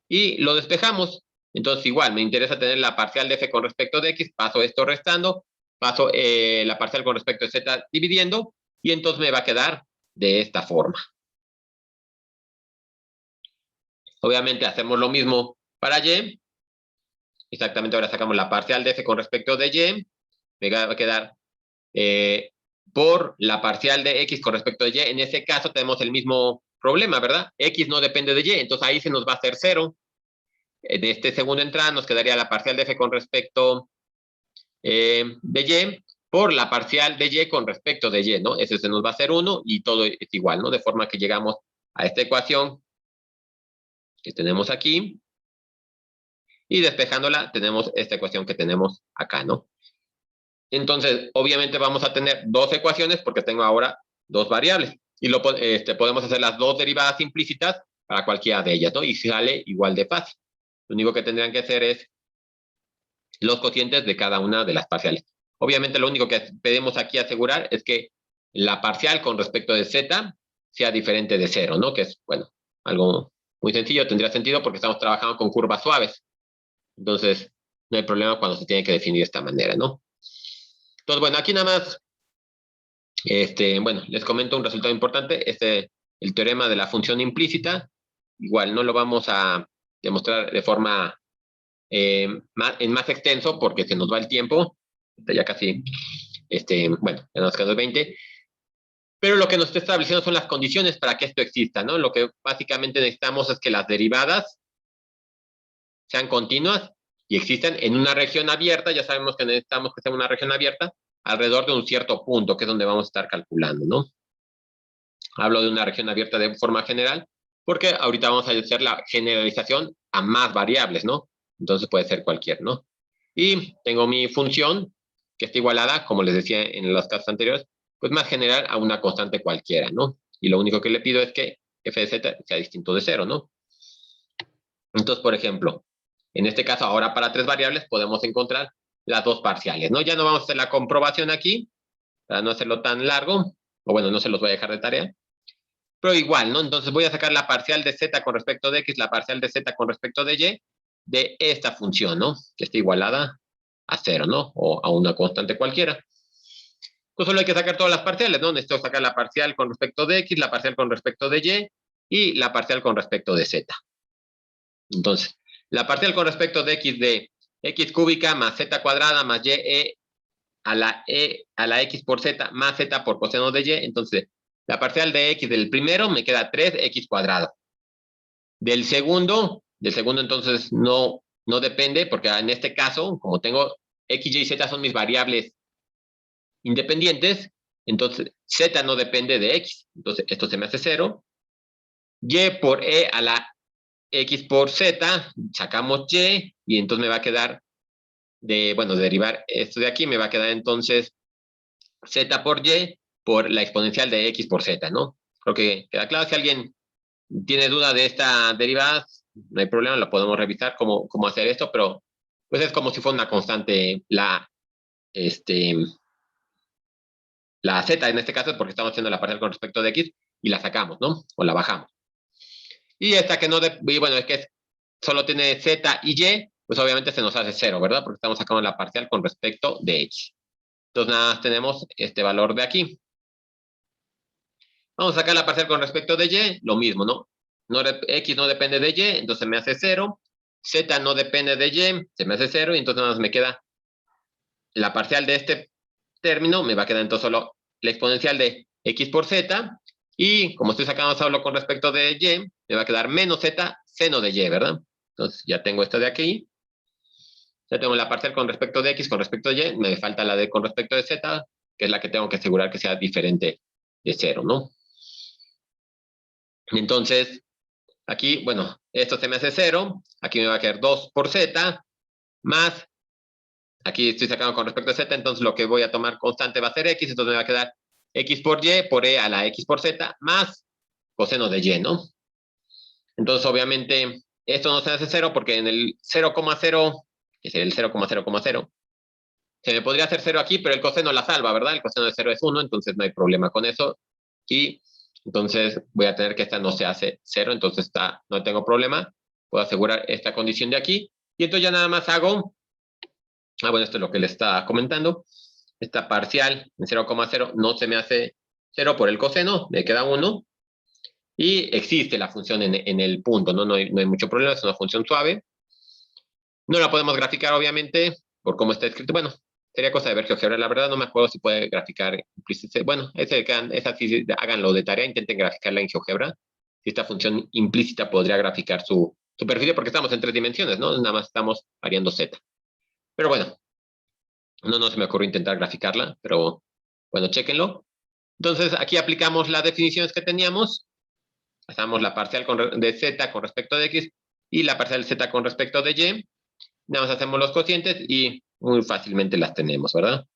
y lo despejamos. Entonces, igual, me interesa tener la parcial de f con respecto de x, paso esto restando, paso la parcial con respecto de z dividiendo, y entonces me va a quedar de esta forma. Obviamente hacemos lo mismo para y. Exactamente, ahora sacamos la parcial de f con respecto de y. Me va a quedar por la parcial de x con respecto de y. En ese caso tenemos el mismo problema, ¿verdad? X no depende de y, entonces ahí se nos va a hacer 0. En este segundo entrada nos quedaría la parcial de f con respecto de y por la parcial de y con respecto de y, ¿no? Ese se nos va a hacer 1 y todo es igual, ¿no? De forma que llegamos a esta ecuación que tenemos aquí y despejándola tenemos esta ecuación que tenemos acá, ¿no? Entonces, obviamente vamos a tener dos ecuaciones porque tengo ahora dos variables. Y podemos hacer las dos derivadas implícitas para cualquiera de ellas, ¿no? Y sale igual de fácil. Lo único que tendrían que hacer es los cocientes de cada una de las parciales. Obviamente lo único que pedimos aquí asegurar es que la parcial con respecto de z sea diferente de 0, ¿no? Que es, bueno, algo muy sencillo, tendría sentido porque estamos trabajando con curvas suaves. Entonces, no hay problema cuando se tiene que definir de esta manera, ¿no? Entonces, bueno, aquí nada más, bueno, les comento un resultado importante. El teorema de la función implícita, igual no lo vamos a demostrar de forma en más extenso porque se nos va el tiempo. Ya casi, bueno, ya nos quedan 20. Pero lo que nos está estableciendo son las condiciones para que esto exista, ¿no? Lo que básicamente necesitamos es que las derivadas sean continuas y existan en una región abierta. Ya sabemos que necesitamos que sea una región abierta alrededor de un cierto punto, que es donde vamos a estar calculando, ¿no? Hablo de una región abierta de forma general, porque ahorita vamos a hacer la generalización a más variables, ¿no? Entonces puede ser cualquier, ¿no? Y tengo mi función, que está igualada, como les decía en los casos anteriores, pues más general a una constante cualquiera, ¿no? Y lo único que le pido es que f de z sea distinto de 0, ¿no? Entonces, por ejemplo, en este caso, ahora para tres variables podemos encontrar las dos parciales, ¿no? Ya no vamos a hacer la comprobación aquí, para no hacerlo tan largo, o bueno, no se los voy a dejar de tarea, pero igual, ¿no? Entonces voy a sacar la parcial de z con respecto de x, la parcial de z con respecto de y, de esta función, ¿no? Que está igualada a 0, ¿no? O a una constante cualquiera. Pues solo hay que sacar todas las parciales, ¿no? Necesito sacar la parcial con respecto de x, la parcial con respecto de y la parcial con respecto de z. Entonces, la parcial con respecto de x cúbica más z cuadrada más a la x por z más z por coseno de y. Entonces, la parcial de x del primero me queda 3x cuadrado. Del segundo entonces no depende, porque en este caso, como tengo x, y, z son mis variables independientes, entonces z no depende de x. Entonces, esto se me hace 0. Y por e a la x por z, sacamos y entonces me va a quedar bueno, derivar esto de aquí, me va a quedar entonces z por y por la exponencial de x por z, ¿no? Creo que queda claro. Si alguien tiene duda de esta derivada, no hay problema, lo podemos revisar cómo hacer esto, pero pues es como si fuera una constante la z en este caso, porque estamos haciendo la parcial con respecto de x y la sacamos, ¿no? O la bajamos. Y esta que no, y bueno, es que solo tiene z y y, pues obviamente se nos hace 0, ¿verdad? Porque estamos sacando la parcial con respecto de x. Entonces nada más tenemos este valor de aquí. Vamos a sacar la parcial con respecto de y, lo mismo, ¿no? X no depende de y, entonces me hace 0. Z no depende de y, se me hace 0, y entonces nada más me queda la parcial de este término, me va a quedar entonces solo la exponencial de x por z, y como estoy sacando solo con respecto de y, me va a quedar menos z seno de y, ¿verdad? Entonces ya tengo esto de aquí. Ya tengo la parcial con respecto de x con respecto de y, me falta la de con respecto de z, que es la que tengo que asegurar que sea diferente de 0, ¿no? Entonces, aquí, bueno, esto se me hace 0, aquí me va a quedar 2 por z, más, aquí estoy sacando con respecto a z, entonces lo que voy a tomar constante va a ser x, entonces me va a quedar x por y por e a la x por z, más coseno de y, ¿no? Entonces, obviamente, esto no se hace 0 porque en el 0,0, que es el 0,0,0, se me podría hacer 0 aquí, pero el coseno la salva, ¿verdad? El coseno de 0 es 1, entonces no hay problema con eso. Y entonces voy a tener que esta no se hace 0, entonces no tengo problema. Puedo asegurar esta condición de aquí. Y entonces ya nada más hago, bueno, esto es lo que le está comentando. Esta parcial en 0,0 no se me hace 0 por el coseno, me queda 1. Y existe la función en el punto, ¿no? No hay mucho problema, es una función suave. No la podemos graficar, obviamente, por cómo está escrito. Bueno, sería cosa de ver GeoGebra. La verdad no me acuerdo si puede graficar implícita. Bueno, esa sí, háganlo de tarea, intenten graficarla en GeoGebra. Si esta función implícita podría graficar su superficie, porque estamos en 3 dimensiones, ¿no? Nada más estamos variando z. Pero bueno, no se me ocurrió intentar graficarla, pero bueno, chéquenlo. Entonces, aquí aplicamos las definiciones que teníamos. Pasamos la parcial de z con respecto de x y la parcial de z con respecto de y. Nada más hacemos los cocientes y muy fácilmente las tenemos, ¿verdad?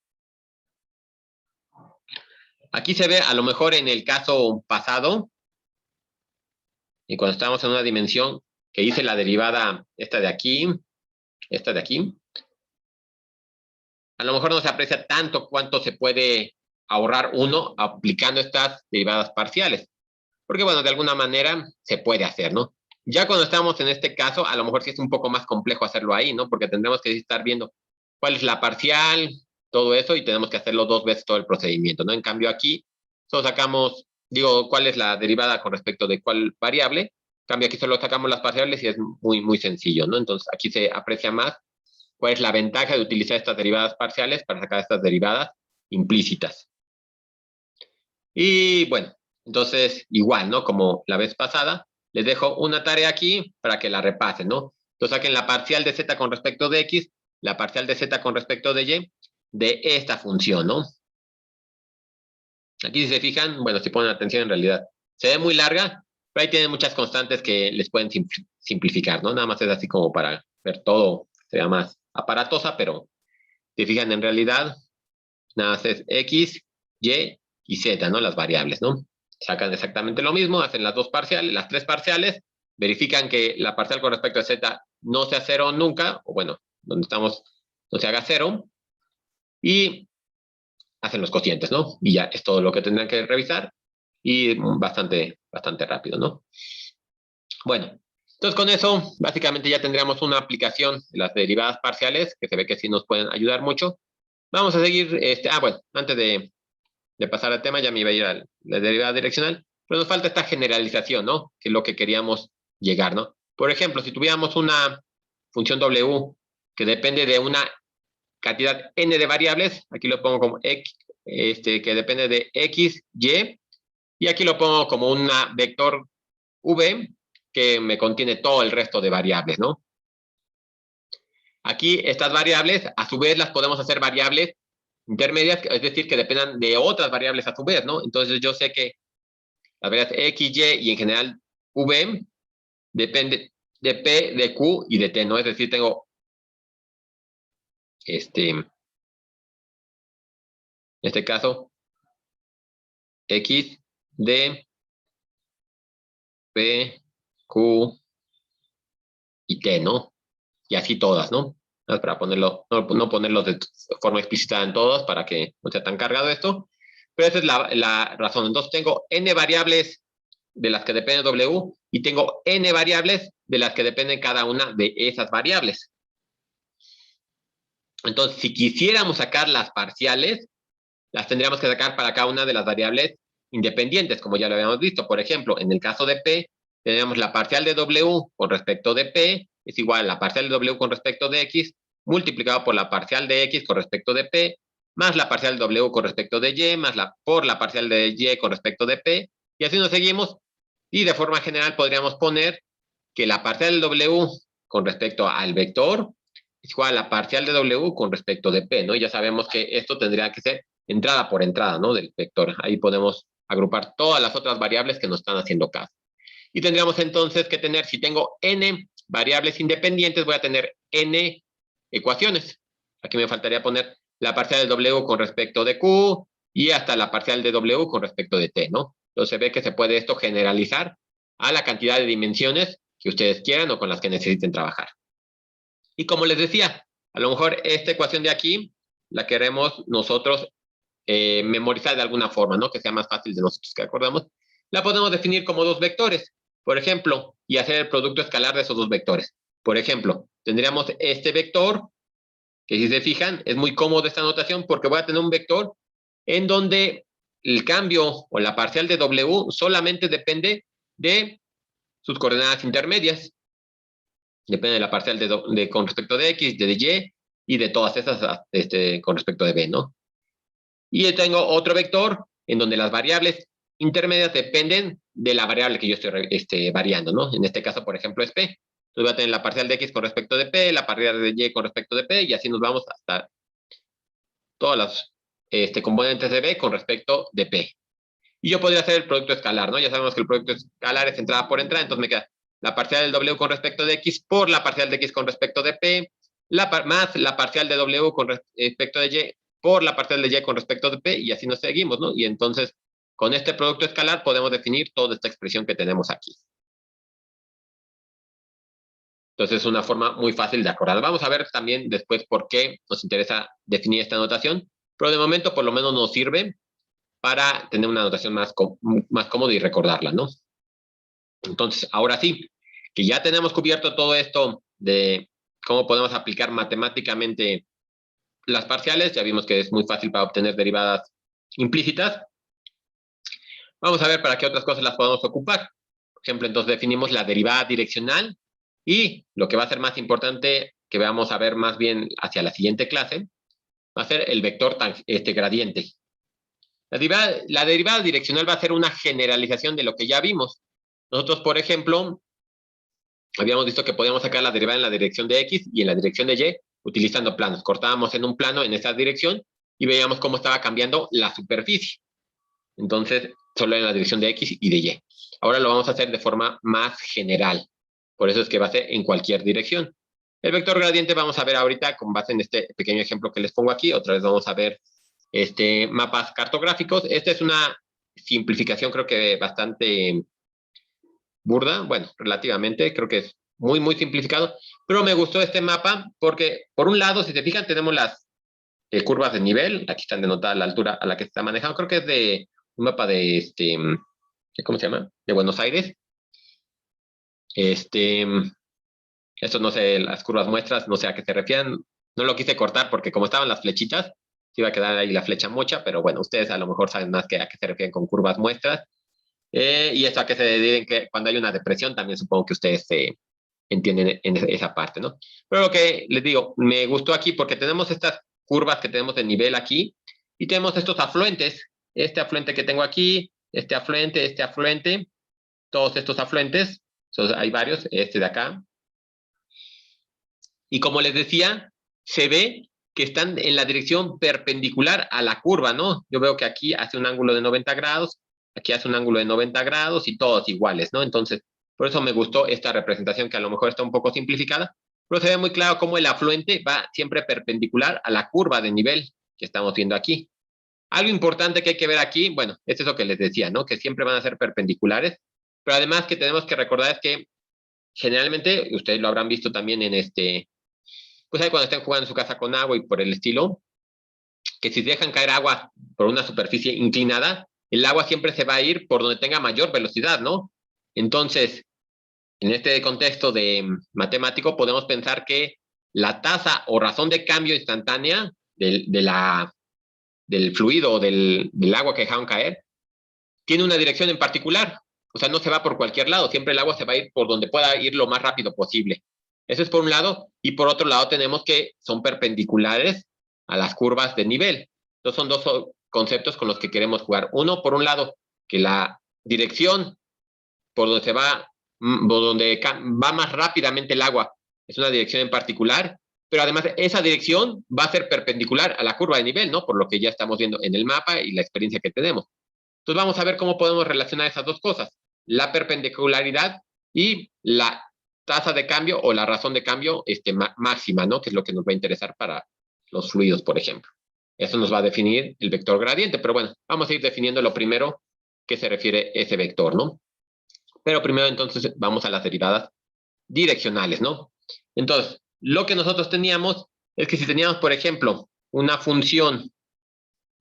Aquí se ve, a lo mejor en el caso pasado, y cuando estábamos en una dimensión, que hice la derivada esta de aquí, a lo mejor no se aprecia tanto cuánto se puede ahorrar uno aplicando estas derivadas parciales. Porque, bueno, de alguna manera se puede hacer, ¿no? Ya cuando estamos en este caso, a lo mejor sí es un poco más complejo hacerlo ahí, ¿no? Porque tendremos que estar viendo cuál es la parcial, todo eso, y tenemos que hacerlo 2 veces todo el procedimiento, ¿no? En cambio aquí, solo sacamos, digo, cuál es la derivada con respecto de cuál variable. En cambio aquí solo sacamos las parciales y es muy sencillo, ¿no? Entonces aquí se aprecia más cuál es la ventaja de utilizar estas derivadas parciales para sacar estas derivadas implícitas. Y bueno, entonces igual, ¿no? Como la vez pasada, les dejo una tarea aquí para que la repasen, ¿no? Entonces saquen la parcial de z con respecto de x, la parcial de z con respecto de y, de esta función, ¿no? Aquí si se fijan, bueno, si ponen atención en realidad, se ve muy larga, pero ahí tienen muchas constantes que les pueden simplificar, ¿no? Nada más es así como para ver todo, sea más aparatosa, pero si fijan en realidad, nada más es x, y z, ¿no? Las variables, ¿no? Sacan exactamente lo mismo, hacen las 2 parciales, las 3 parciales, verifican que la parcial con respecto a z no sea 0 nunca, o bueno, donde estamos no se haga 0, y hacen los cocientes, ¿no? Y ya es todo lo que tendrán que revisar, y bastante rápido, ¿no? Bueno, entonces con eso, básicamente ya tendríamos una aplicación de las derivadas parciales, que se ve que sí nos pueden ayudar mucho. Vamos a seguir, bueno, antes de pasar al tema, ya me iba a ir a la derivada direccional, pero nos falta esta generalización, ¿no? Que es lo que queríamos llegar, ¿no? Por ejemplo, si tuviéramos una función W que depende de una cantidad n de variables, aquí lo pongo como x, que depende de x, y aquí lo pongo como una vector v que me contiene todo el resto de variables, ¿no? Aquí estas variables, a su vez, las podemos hacer variables intermedias, es decir, que dependan de otras variables a su vez, ¿no? Entonces yo sé que las variables x, y en general v depende de p, de q y de t, ¿no? Es decir, tengo en este caso x, d, p, q y t, ¿no? Y así todas, ¿no? Para ponerlo, no ponerlo de forma explícita en todas para que no sea tan cargado esto. Pero esa es la razón. Entonces tengo n variables de las que depende W y tengo n variables de las que dependen cada una de esas variables. Entonces, si quisiéramos sacar las parciales, las tendríamos que sacar para cada una de las variables independientes, como ya lo habíamos visto. Por ejemplo, en el caso de P, tenemos la parcial de W con respecto de P, es igual a la parcial de W con respecto de X, multiplicado por la parcial de X con respecto de P, más la parcial de W con respecto de Y, más por la parcial de Y con respecto de P, y así nos seguimos. Y de forma general podríamos poner que la parcial del W con respecto al vector es igual a la parcial de W con respecto de P, ¿no? Y ya sabemos que esto tendría que ser entrada por entrada, ¿no? Del vector. Ahí podemos agrupar todas las otras variables que nos están haciendo caso. Y tendríamos entonces que tener, si tengo n variables independientes, voy a tener n ecuaciones. Aquí me faltaría poner la parcial de W con respecto de Q y hasta la parcial de W con respecto de T, ¿no? Entonces se ve que se puede esto generalizar a la cantidad de dimensiones que ustedes quieran o con las que necesiten trabajar. Y como les decía, a lo mejor esta ecuación de aquí la queremos nosotros memorizar de alguna forma, ¿no? Que sea más fácil de nosotros que acordamos. La podemos definir como 2 vectores, por ejemplo, y hacer el producto escalar de esos 2 vectores. Por ejemplo, tendríamos este vector, que si se fijan, es muy cómodo esta notación porque voy a tener un vector en donde el cambio o la parcial de W solamente depende de sus coordenadas intermedias. Depende de la parcial con respecto de X, de Y, y de todas esas con respecto de B, ¿no? Y yo tengo otro vector en donde las variables intermedias dependen de la variable que yo estoy variando, ¿no? En este caso, por ejemplo, es P. Entonces voy a tener la parcial de X con respecto de P, la parcial de Y con respecto de P, y así nos vamos hasta todas las componentes de B con respecto de P. Y yo podría hacer el producto escalar, ¿no? Ya sabemos que el producto escalar es entrada por entrada, entonces me queda la parcial del W con respecto de X por la parcial de X con respecto de P, más la parcial de W con respecto de Y por la parcial de Y con respecto de P, y así nos seguimos, ¿no? Y entonces, con este producto escalar podemos definir toda esta expresión que tenemos aquí. Entonces, es una forma muy fácil de acordar. Vamos a ver también después por qué nos interesa definir esta notación, pero de momento por lo menos nos sirve para tener una notación más cómoda y recordarla, ¿no? Entonces, ahora sí, que ya tenemos cubierto todo esto de cómo podemos aplicar matemáticamente las parciales, ya vimos que es muy fácil para obtener derivadas implícitas. Vamos a ver para qué otras cosas las podemos ocupar. Por ejemplo, entonces definimos la derivada direccional y lo que va a ser más importante, que vamos a ver más bien hacia la siguiente clase, va a ser el vector gradiente. La derivada direccional va a ser una generalización de lo que ya vimos. Nosotros, por ejemplo, habíamos visto que podíamos sacar la derivada en la dirección de X y en la dirección de Y utilizando planos. Cortábamos en un plano en esa dirección y veíamos cómo estaba cambiando la superficie. Entonces, solo en la dirección de X y de Y. Ahora lo vamos a hacer de forma más general. Por eso es que va a ser en cualquier dirección. El vector gradiente vamos a ver ahorita con base en este pequeño ejemplo que les pongo aquí. Otra vez vamos a ver mapas cartográficos. Esta es una simplificación, creo que bastante burda. Bueno, relativamente, creo que es muy, muy simplificado. Pero me gustó este mapa porque, por un lado, si se fijan, tenemos las curvas de nivel. Aquí están denotadas la altura a la que se está manejando. Creo que es de un mapa de ¿cómo se llama? De Buenos Aires. Esto no sé, las curvas muestras, no sé a qué se refieren. No lo quise cortar porque como estaban las flechitas, se iba a quedar ahí la flecha mocha, pero bueno, ustedes a lo mejor saben más que a qué se refieren con curvas muestras. Y esto a qué se deben que cuando hay una depresión, también supongo que ustedes entienden en esa parte, ¿no? Pero lo que les digo, me gustó aquí porque tenemos estas curvas que tenemos de nivel aquí y tenemos estos afluentes. Este afluente que tengo aquí, este afluente, todos estos afluentes, hay varios, este de acá. Y como les decía, se ve que están en la dirección perpendicular a la curva, ¿no? Yo veo que aquí hace un ángulo de 90 grados, aquí hace un ángulo de 90 grados y todos iguales, ¿no? Entonces, por eso me gustó esta representación que a lo mejor está un poco simplificada, pero se ve muy claro cómo el afluente va siempre perpendicular a la curva de nivel que estamos viendo aquí. Algo importante que hay que ver aquí, bueno, es eso que les decía, ¿no? Que siempre van a ser perpendiculares, pero además que tenemos que recordar es que generalmente, ustedes lo habrán visto también en pues ahí cuando estén jugando en su casa con agua y por el estilo, que si dejan caer agua por una superficie inclinada, el agua siempre se va a ir por donde tenga mayor velocidad, ¿no? Entonces, en este contexto de matemático, podemos pensar que la tasa o razón de cambio instantánea del fluido o del agua que dejaron caer tiene una dirección en particular. O sea, no se va por cualquier lado. Siempre el agua se va a ir por donde pueda ir lo más rápido posible. Eso es por un lado. Y por otro lado tenemos que son perpendiculares a las curvas de nivel. Entonces son dos conceptos con los que queremos jugar. Uno, por un lado, que la dirección por donde va más rápidamente el agua es una dirección en particular, pero además esa dirección va a ser perpendicular a la curva de nivel, ¿no? Por lo que ya estamos viendo en el mapa y la experiencia que tenemos. Entonces vamos a ver cómo podemos relacionar esas dos cosas, la perpendicularidad y la tasa de cambio o la razón de cambio máxima, ¿no? Que es lo que nos va a interesar para los fluidos, por ejemplo. Eso nos va a definir el vector gradiente, pero bueno, vamos a ir definiendo lo primero que se refiere a ese vector, ¿no? Pero primero entonces vamos a las derivadas direccionales, ¿no? Entonces, lo que nosotros teníamos es que si teníamos, por ejemplo, una función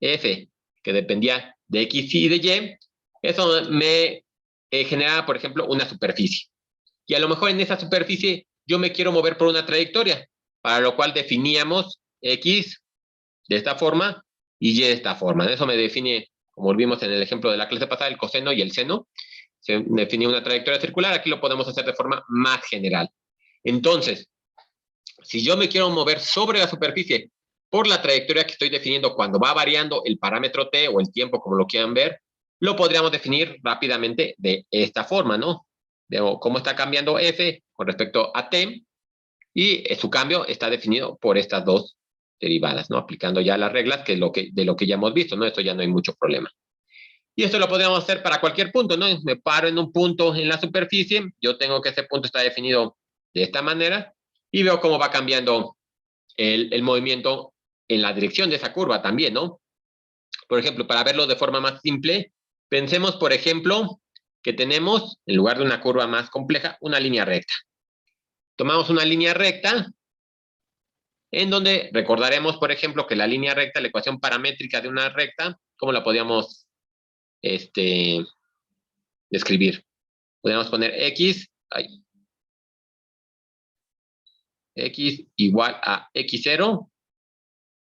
f que dependía de x y de y, eso me generaba, por ejemplo, una superficie. Y a lo mejor en esa superficie yo me quiero mover por una trayectoria, para lo cual definíamos x de esta forma y y de esta forma. Eso me define, como vimos en el ejemplo de la clase pasada, el coseno y el seno. Se definía una trayectoria circular, aquí lo podemos hacer de forma más general. Entonces, si yo me quiero mover sobre la superficie por la trayectoria que estoy definiendo cuando va variando el parámetro t o el tiempo, como lo quieran ver, lo podríamos definir rápidamente de esta forma, ¿no? De cómo está cambiando f con respecto a t, y su cambio está definido por estas dos derivadas, ¿no? Aplicando ya las reglas que de lo que ya hemos visto, ¿no? Esto ya no hay mucho problema. Y esto lo podríamos hacer para cualquier punto, ¿no? Me paro en un punto en la superficie, yo tengo que ese punto está definido de esta manera, y veo cómo va cambiando el movimiento en la dirección de esa curva también, ¿no? Por ejemplo, para verlo de forma más simple, pensemos, por ejemplo, que tenemos, en lugar de una curva más compleja, una línea recta. Tomamos una línea recta, en donde recordaremos, por ejemplo, que la línea recta, la ecuación paramétrica de una recta, ¿cómo la podríamos describir? Podríamos poner x igual a x0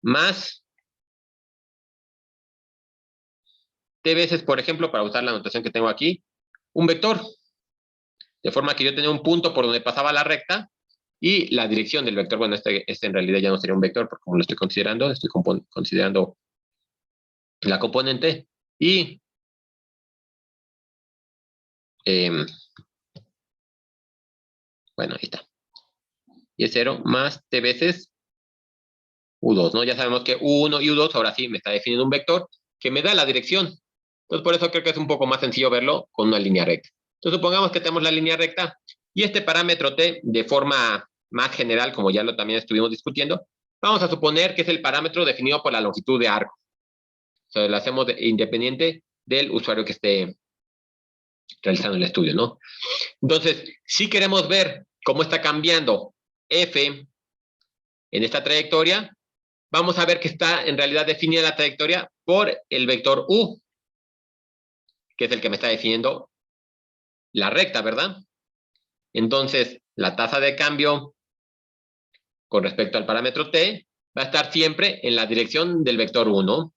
más t veces, por ejemplo, para usar la notación que tengo aquí, un vector. De forma que yo tenía un punto por donde pasaba la recta y la dirección del vector, bueno, este en realidad ya no sería un vector, porque como lo estoy considerando considerando la componente y bueno, ahí está. Y es 0 más t veces u2, ¿no? Ya sabemos que u1 y u2 ahora sí me está definiendo un vector que me da la dirección. Entonces, por eso creo que es un poco más sencillo verlo con una línea recta. Entonces, supongamos que tenemos la línea recta y este parámetro t, de forma más general, como ya lo también estuvimos discutiendo, vamos a suponer que es el parámetro definido por la longitud de arco. O sea, lo hacemos independiente del usuario que esté realizando el estudio, ¿no? Entonces, si queremos ver cómo está cambiando f en esta trayectoria, vamos a ver que está en realidad definida la trayectoria por el vector u, que es el que me está definiendo la recta, ¿verdad? Entonces, la tasa de cambio con respecto al parámetro t va a estar siempre en la dirección del vector 1.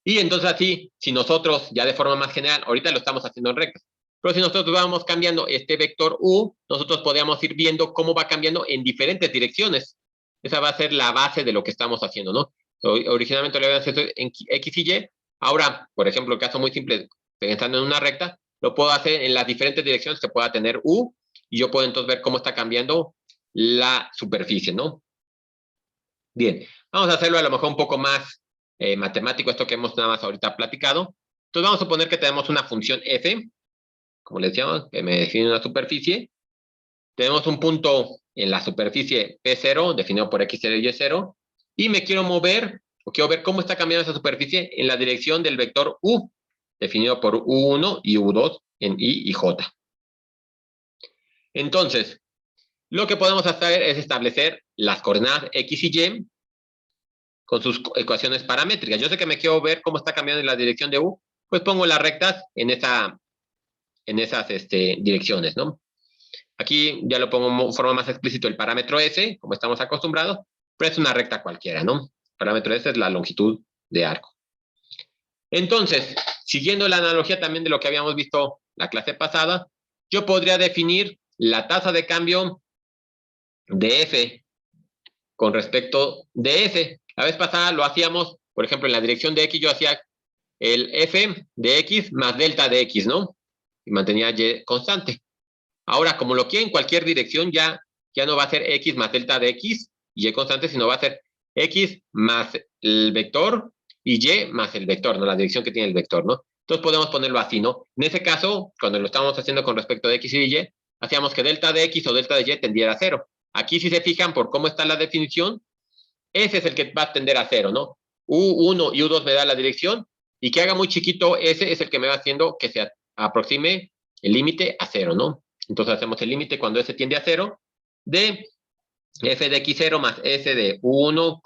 Y entonces así, si nosotros, ya de forma más general, ahorita lo estamos haciendo en rectas, pero si nosotros vamos cambiando este vector u, nosotros podríamos ir viendo cómo va cambiando en diferentes direcciones. Esa va a ser la base de lo que estamos haciendo, ¿no? Originalmente lo habíamos hecho en x y y. Ahora, por ejemplo, el caso muy simple, pensando en una recta, lo puedo hacer en las diferentes direcciones que pueda tener u, y yo puedo entonces ver cómo está cambiando la superficie, ¿no? Bien, vamos a hacerlo a lo mejor un poco más matemático, esto que hemos nada más ahorita platicado. Entonces vamos a suponer que tenemos una función f, como les decíamos, que me define una superficie. Tenemos un punto en la superficie P0, definido por x0 y y0, y me quiero mover, o quiero ver cómo está cambiando esa superficie en la dirección del vector u, definido por u1 y u2 en y j. Entonces, lo que podemos hacer es establecer las coordenadas x y y con sus ecuaciones paramétricas. Yo sé que me quiero ver cómo está cambiando en la dirección de u, pues pongo las rectas en esas direcciones, ¿no? Aquí ya lo pongo de forma más explícita el parámetro S, como estamos acostumbrados, pero es una recta cualquiera, ¿no? El parámetro S es la longitud de arco. Entonces, siguiendo la analogía también de lo que habíamos visto la clase pasada, yo podría definir la tasa de cambio de F con respecto de S. La vez pasada lo hacíamos, por ejemplo, en la dirección de X yo hacía el F de X más delta de X, ¿no? Y mantenía Y constante. Ahora, como lo quiero en cualquier dirección, ya no va a ser X más delta de X y Y constante, sino va a ser X más el vector y Y más el vector, ¿no? La dirección que tiene el vector, ¿no? Entonces podemos ponerlo así, ¿no? En ese caso, cuando lo estábamos haciendo con respecto de X y Y, hacíamos que delta de X o delta de Y tendiera a 0. Aquí, si se fijan por cómo está la definición, ese es el que va a tender a 0, ¿no? U1 y U2 me da la dirección, y que haga muy chiquito, ese es el que me va haciendo que se aproxime el límite a 0, ¿no? Entonces hacemos el límite cuando S tiende a 0 de f de x0 más s de u1,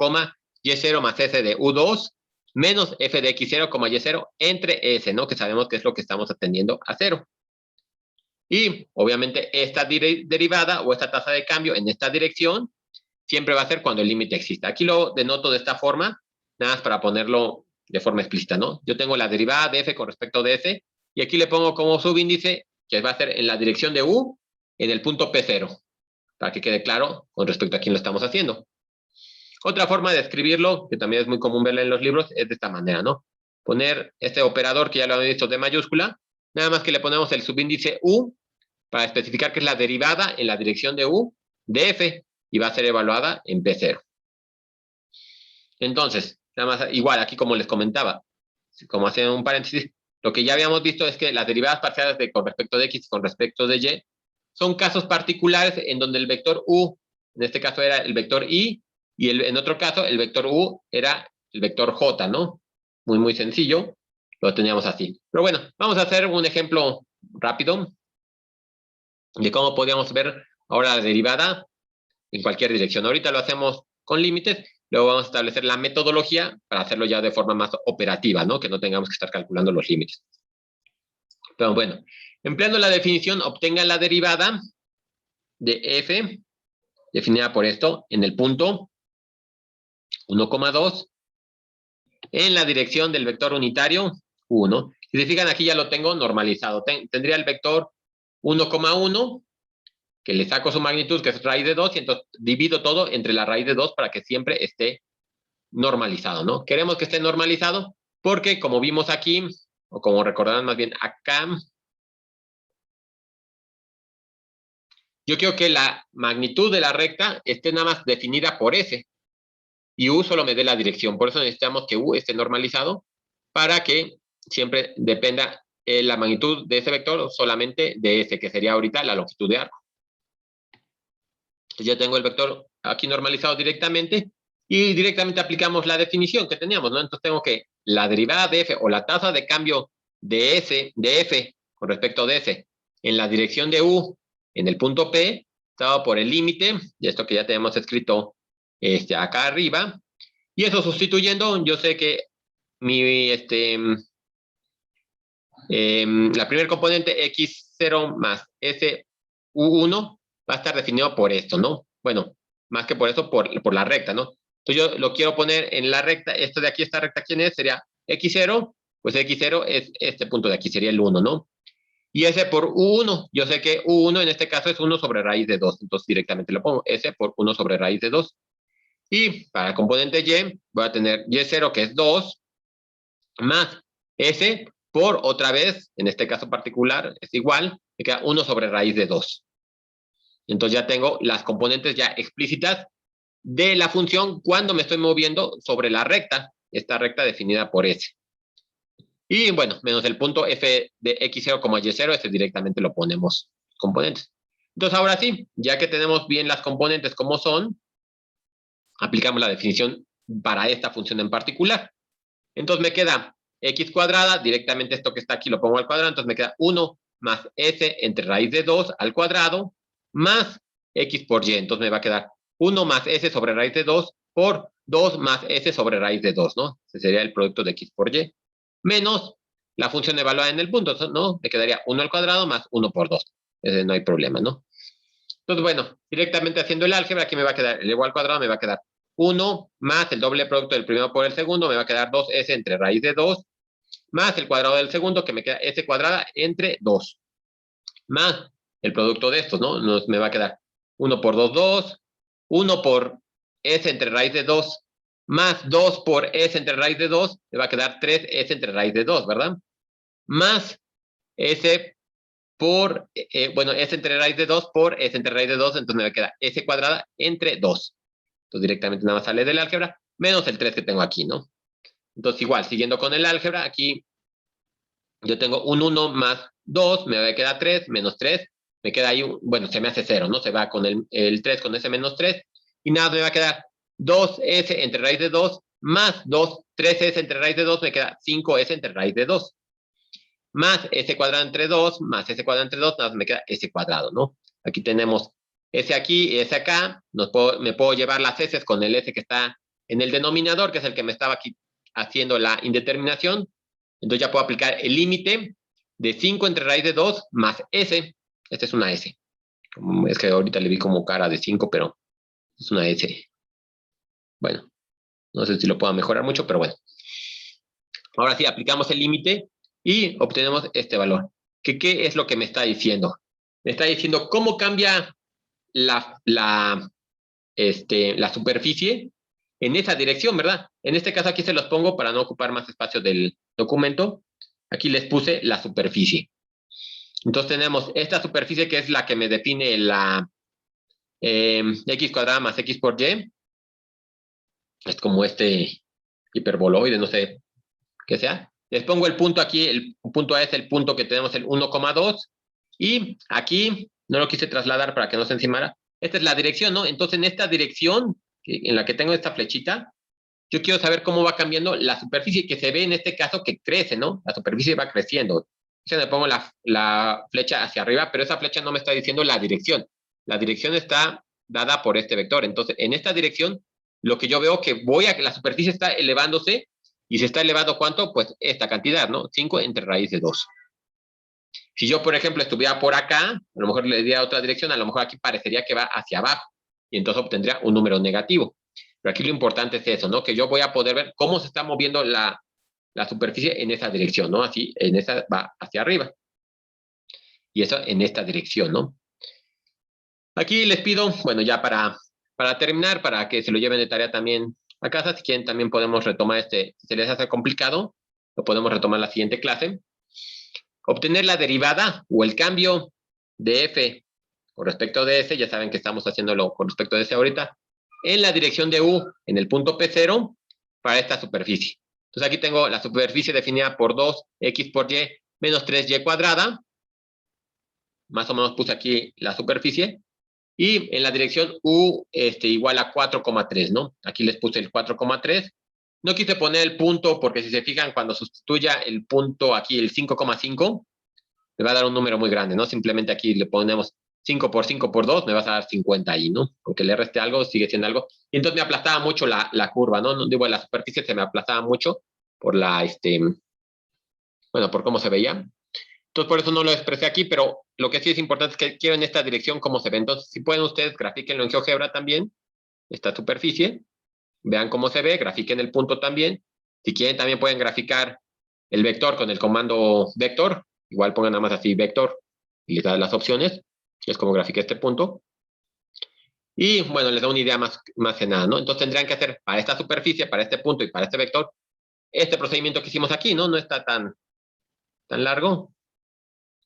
y0 más s de u2 menos f de x0, y0 entre s, ¿no? Que sabemos que es lo que estamos atendiendo a 0. Y obviamente esta derivada o esta tasa de cambio en esta dirección siempre va a ser cuando el límite exista. Aquí lo denoto de esta forma, nada más para ponerlo de forma explícita, ¿no? Yo tengo la derivada de f con respecto de s, y aquí le pongo como subíndice, que va a ser en la dirección de u, en el punto P0, para que quede claro con respecto a quién lo estamos haciendo. Otra forma de escribirlo, que también es muy común verla en los libros, es de esta manera, ¿no? Poner este operador que ya lo hemos visto de mayúscula, nada más que le ponemos el subíndice U para especificar que es la derivada en la dirección de U de F y va a ser evaluada en P0. Entonces, nada más, igual, aquí como les comentaba, como hacen un paréntesis, lo que ya habíamos visto es que las derivadas parciales con respecto de X y con respecto de Y son casos particulares en donde el vector U, en este caso era el vector Y, y en otro caso el vector U era el vector J, ¿no? Muy, muy sencillo, lo teníamos así. Pero bueno, vamos a hacer un ejemplo rápido de cómo podríamos ver ahora la derivada en cualquier dirección. Ahorita lo hacemos con límites, luego vamos a establecer la metodología para hacerlo ya de forma más operativa, ¿no? Que no tengamos que estar calculando los límites. Pero bueno, empleando la definición, obtenga la derivada de F, definida por esto, en el punto 1,2, en la dirección del vector unitario 1. Si se fijan, aquí ya lo tengo normalizado. Tendría el vector 1,1, que le saco su magnitud, que es raíz de 2, y entonces divido todo entre la raíz de 2 para que siempre esté normalizado, ¿no? Queremos que esté normalizado porque, como vimos aquí, o como recordarán más bien acá, yo quiero que la magnitud de la recta esté nada más definida por S, y U solo me dé la dirección. Por eso necesitamos que U esté normalizado para que siempre dependa la magnitud de ese vector solamente de S, que sería ahorita la longitud de arco. Entonces ya tengo el vector aquí normalizado directamente y directamente aplicamos la definición que teníamos, ¿no? Entonces tengo que la derivada de F o la tasa de cambio de F con respecto de S en la dirección de U en el punto P, dado por el límite, y esto que ya tenemos escrito acá arriba, y eso sustituyendo, yo sé que la primer componente X0 más SU1 va a estar definido por esto, ¿no? Bueno, más que por eso, por la recta, ¿no? Entonces yo lo quiero poner en la recta, esto de aquí, esta recta, ¿quién es? Sería X0, pues X0 es este punto de aquí, sería el 1, ¿no? Y S por U1, yo sé que U1 en este caso es 1 sobre raíz de 2, entonces directamente lo pongo, S por 1 sobre raíz de 2. Y para el componente Y, voy a tener Y0, que es 2, más S por otra vez, en este caso particular, es igual, me queda 1 sobre raíz de 2. Entonces ya tengo las componentes ya explícitas de la función cuando me estoy moviendo sobre la recta, esta recta definida por S. Y bueno, menos el punto F de X0, Y0, ese directamente lo ponemos componentes. Entonces ahora sí, ya que tenemos bien las componentes como son, aplicamos la definición para esta función en particular. Entonces me queda X cuadrada, directamente esto que está aquí lo pongo al cuadrado, entonces me queda 1 más S entre raíz de 2 al cuadrado, más X por Y. Entonces me va a quedar 1 más S sobre raíz de 2 por 2 más S sobre raíz de 2, ¿no? Ese sería el producto de X por Y. Menos la función evaluada en el punto, ¿no? Me quedaría 1 al cuadrado más 1 por 2. Ese no hay problema, ¿no? Entonces, bueno, directamente haciendo el álgebra, aquí me va a quedar el igual al cuadrado, me va a quedar 1 más el doble producto del primero por el segundo, me va a quedar 2S entre raíz de 2, más el cuadrado del segundo, que me queda S cuadrada entre 2, más el producto de estos, ¿no? Me va a quedar 1 por 2, 2, 1 por S entre raíz de 2, más 2 por S entre raíz de 2, me va a quedar 3S entre raíz de 2, ¿verdad? Más S por, bueno, S entre raíz de 2 por S entre raíz de 2, entonces me va a quedar S cuadrada entre 2. Entonces directamente nada más sale del álgebra, menos el 3 que tengo aquí, ¿no? Entonces igual, siguiendo con el álgebra, aquí yo tengo un 1 más 2, me va a quedar 3, menos 3, me queda ahí, bueno, se me hace 0, ¿no? Se va con el 3 con ese menos 3, y nada, me va a quedar 2S entre raíz de 2, más 3S entre raíz de 2, me queda 5S entre raíz de 2. Más S cuadrado entre 2, más S cuadrado entre 2, nada más me queda S cuadrado, ¿no? Aquí tenemos S aquí y S acá, me puedo llevar las S con el S que está en el denominador, que es el que me estaba aquí haciendo la indeterminación. Entonces ya puedo aplicar el límite de 5 entre raíz de 2 más S. Esta es una S. Es que ahorita le vi como cara de 5, pero es una S. Bueno, no sé si lo puedo mejorar mucho, pero bueno. Ahora sí, aplicamos el límite y obtenemos este valor. ¿Qué es lo que me está diciendo? Me está diciendo cómo cambia la superficie en esa dirección, ¿verdad? En este caso aquí se los pongo para no ocupar más espacio del documento. Aquí les puse la superficie. Entonces tenemos esta superficie que es la que me define la x cuadrada más x por y. Es como este hiperboloide, no sé qué sea. Les pongo el punto aquí, el punto A es el punto que tenemos, el 1,2. Y aquí, no lo quise trasladar para que no se encimara. Esta es la dirección, ¿no? Entonces, en esta dirección, en la que tengo esta flechita, yo quiero saber cómo va cambiando la superficie, que se ve en este caso que crece, ¿no? La superficie va creciendo. Yo le pongo la flecha hacia arriba, pero esa flecha no me está diciendo la dirección. La dirección está dada por este vector. Entonces, en esta dirección, lo que yo veo que la superficie está elevándose, y se está elevando ¿cuánto? Pues esta cantidad, ¿no? 5 entre raíz de 2. Si yo, por ejemplo, estuviera por acá, a lo mejor le diría otra dirección, a lo mejor aquí parecería que va hacia abajo, y entonces obtendría un número negativo. Pero aquí lo importante es eso, ¿no? Que yo voy a poder ver cómo se está moviendo la superficie en esa dirección, ¿no? Así, en esa va hacia arriba. Y eso en esta dirección, ¿no? Aquí les pido, bueno, ya para terminar, para que se lo lleven de tarea también a casa, si quieren también podemos retomar si se les hace complicado, lo podemos retomar en la siguiente clase. Obtener la derivada o el cambio de f con respecto de s, ya saben que estamos haciéndolo con respecto de s ahorita, en la dirección de u, en el punto P0, para esta superficie. Entonces aquí tengo la superficie definida por 2x por y menos 3y cuadrada. Más o menos puse aquí la superficie. Y en la dirección u igual a 4,3, ¿no? Aquí les puse el 4,3. No quise poner el punto porque si se fijan, cuando sustituya el punto aquí, el 5,5, me va a dar un número muy grande, ¿no? Simplemente aquí le ponemos 5 por 5 por 2, me va a dar 50 ahí, ¿no? Aunque le reste algo, sigue siendo algo. Y entonces me aplastaba mucho la curva, ¿no? Digo, la superficie se me aplastaba mucho por bueno, por cómo se veía. Entonces, por eso no lo expresé aquí, pero lo que sí es importante es que quiero en esta dirección cómo se ve. Entonces, si pueden ustedes, grafíquenlo en GeoGebra también, esta superficie. Vean cómo se ve, grafiquen el punto también. Si quieren, también pueden graficar el vector con el comando vector. Igual pongan nada más así vector y les da las opciones. Es como grafique este punto. Y bueno, les da una idea más que nada, ¿no? Entonces tendrían que hacer para esta superficie, para este punto y para este vector, este procedimiento que hicimos aquí, ¿no? No está tan largo.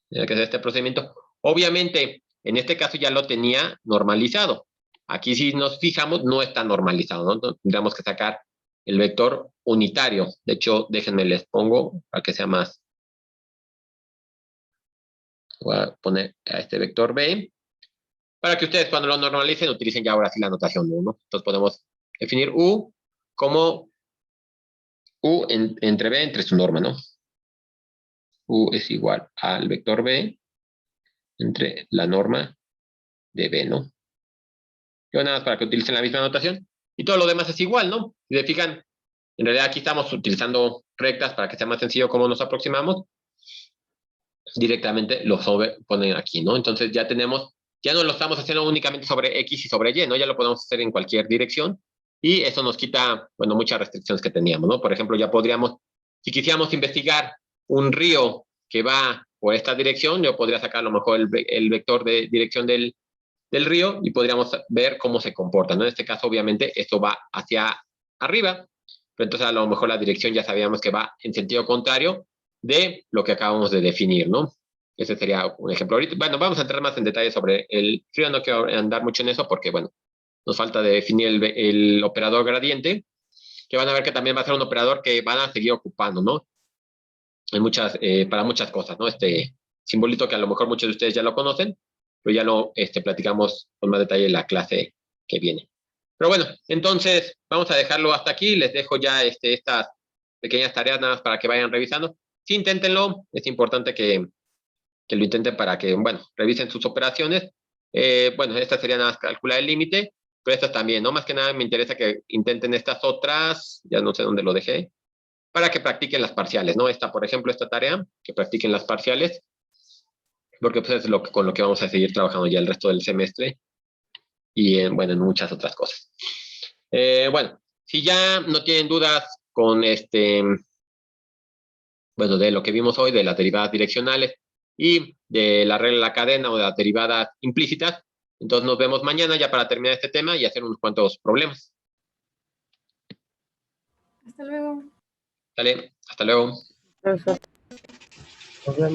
Tiene que hacer este procedimiento. Obviamente, en este caso ya lo tenía normalizado. Aquí si nos fijamos, no está normalizado, ¿no? Tendríamos que sacar el vector unitario. De hecho, déjenme les pongo para que sea más. Voy a poner a este vector B para que ustedes cuando lo normalicen utilicen ya ahora sí la notación 1. Entonces podemos definir U como U entre B entre su norma, ¿no? U es igual al vector B entre la norma de B, ¿no? Yo nada más para que utilicen la misma notación. Y todo lo demás es igual, ¿no? Si se fijan, en realidad aquí estamos utilizando rectas para que sea más sencillo cómo nos aproximamos. Directamente lo ponen aquí, ¿no? Entonces ya no lo estamos haciendo únicamente sobre X y sobre Y, ¿no? Ya lo podemos hacer en cualquier dirección. Y eso nos quita, bueno, muchas restricciones que teníamos, ¿no? Por ejemplo, ya podríamos, si quisiéramos investigar un río que va por esta dirección, yo podría sacar a lo mejor el vector de dirección del río y podríamos ver cómo se comporta, ¿no? En este caso, obviamente, esto va hacia arriba, pero entonces a lo mejor la dirección ya sabíamos que va en sentido contrario de lo que acabamos de definir, ¿no? Ese sería un ejemplo. Ahorita, bueno, vamos a entrar más en detalle sobre el río, no quiero andar mucho en eso porque, bueno, nos falta definir el operador gradiente, que van a ver que también va a ser un operador que van a seguir ocupando, ¿no? Para muchas cosas, ¿no? Este simbolito que a lo mejor muchos de ustedes ya lo conocen, pero ya lo platicamos con más detalle en la clase que viene. Pero bueno, entonces vamos a dejarlo hasta aquí. Les dejo ya estas pequeñas tareas nada más para que vayan revisando. Sí, inténtenlo. Es importante que lo intenten para que, bueno, revisen sus operaciones. Bueno, esta sería nada más calcular el límite, pero estas también, ¿no? Más que nada me interesa que intenten estas otras, ya no sé dónde lo dejé, para que practiquen las parciales, ¿no? Por ejemplo, esta tarea, que practiquen las parciales, porque pues es con lo que vamos a seguir trabajando ya el resto del semestre y, bueno, en muchas otras cosas. Bueno, si ya no tienen dudas con bueno, de lo que vimos hoy, de las derivadas direccionales y de la regla de la cadena o de las derivadas implícitas. Entonces nos vemos mañana ya para terminar este tema y hacer unos cuantos problemas. Hasta luego. Dale, hasta luego. Nos vemos.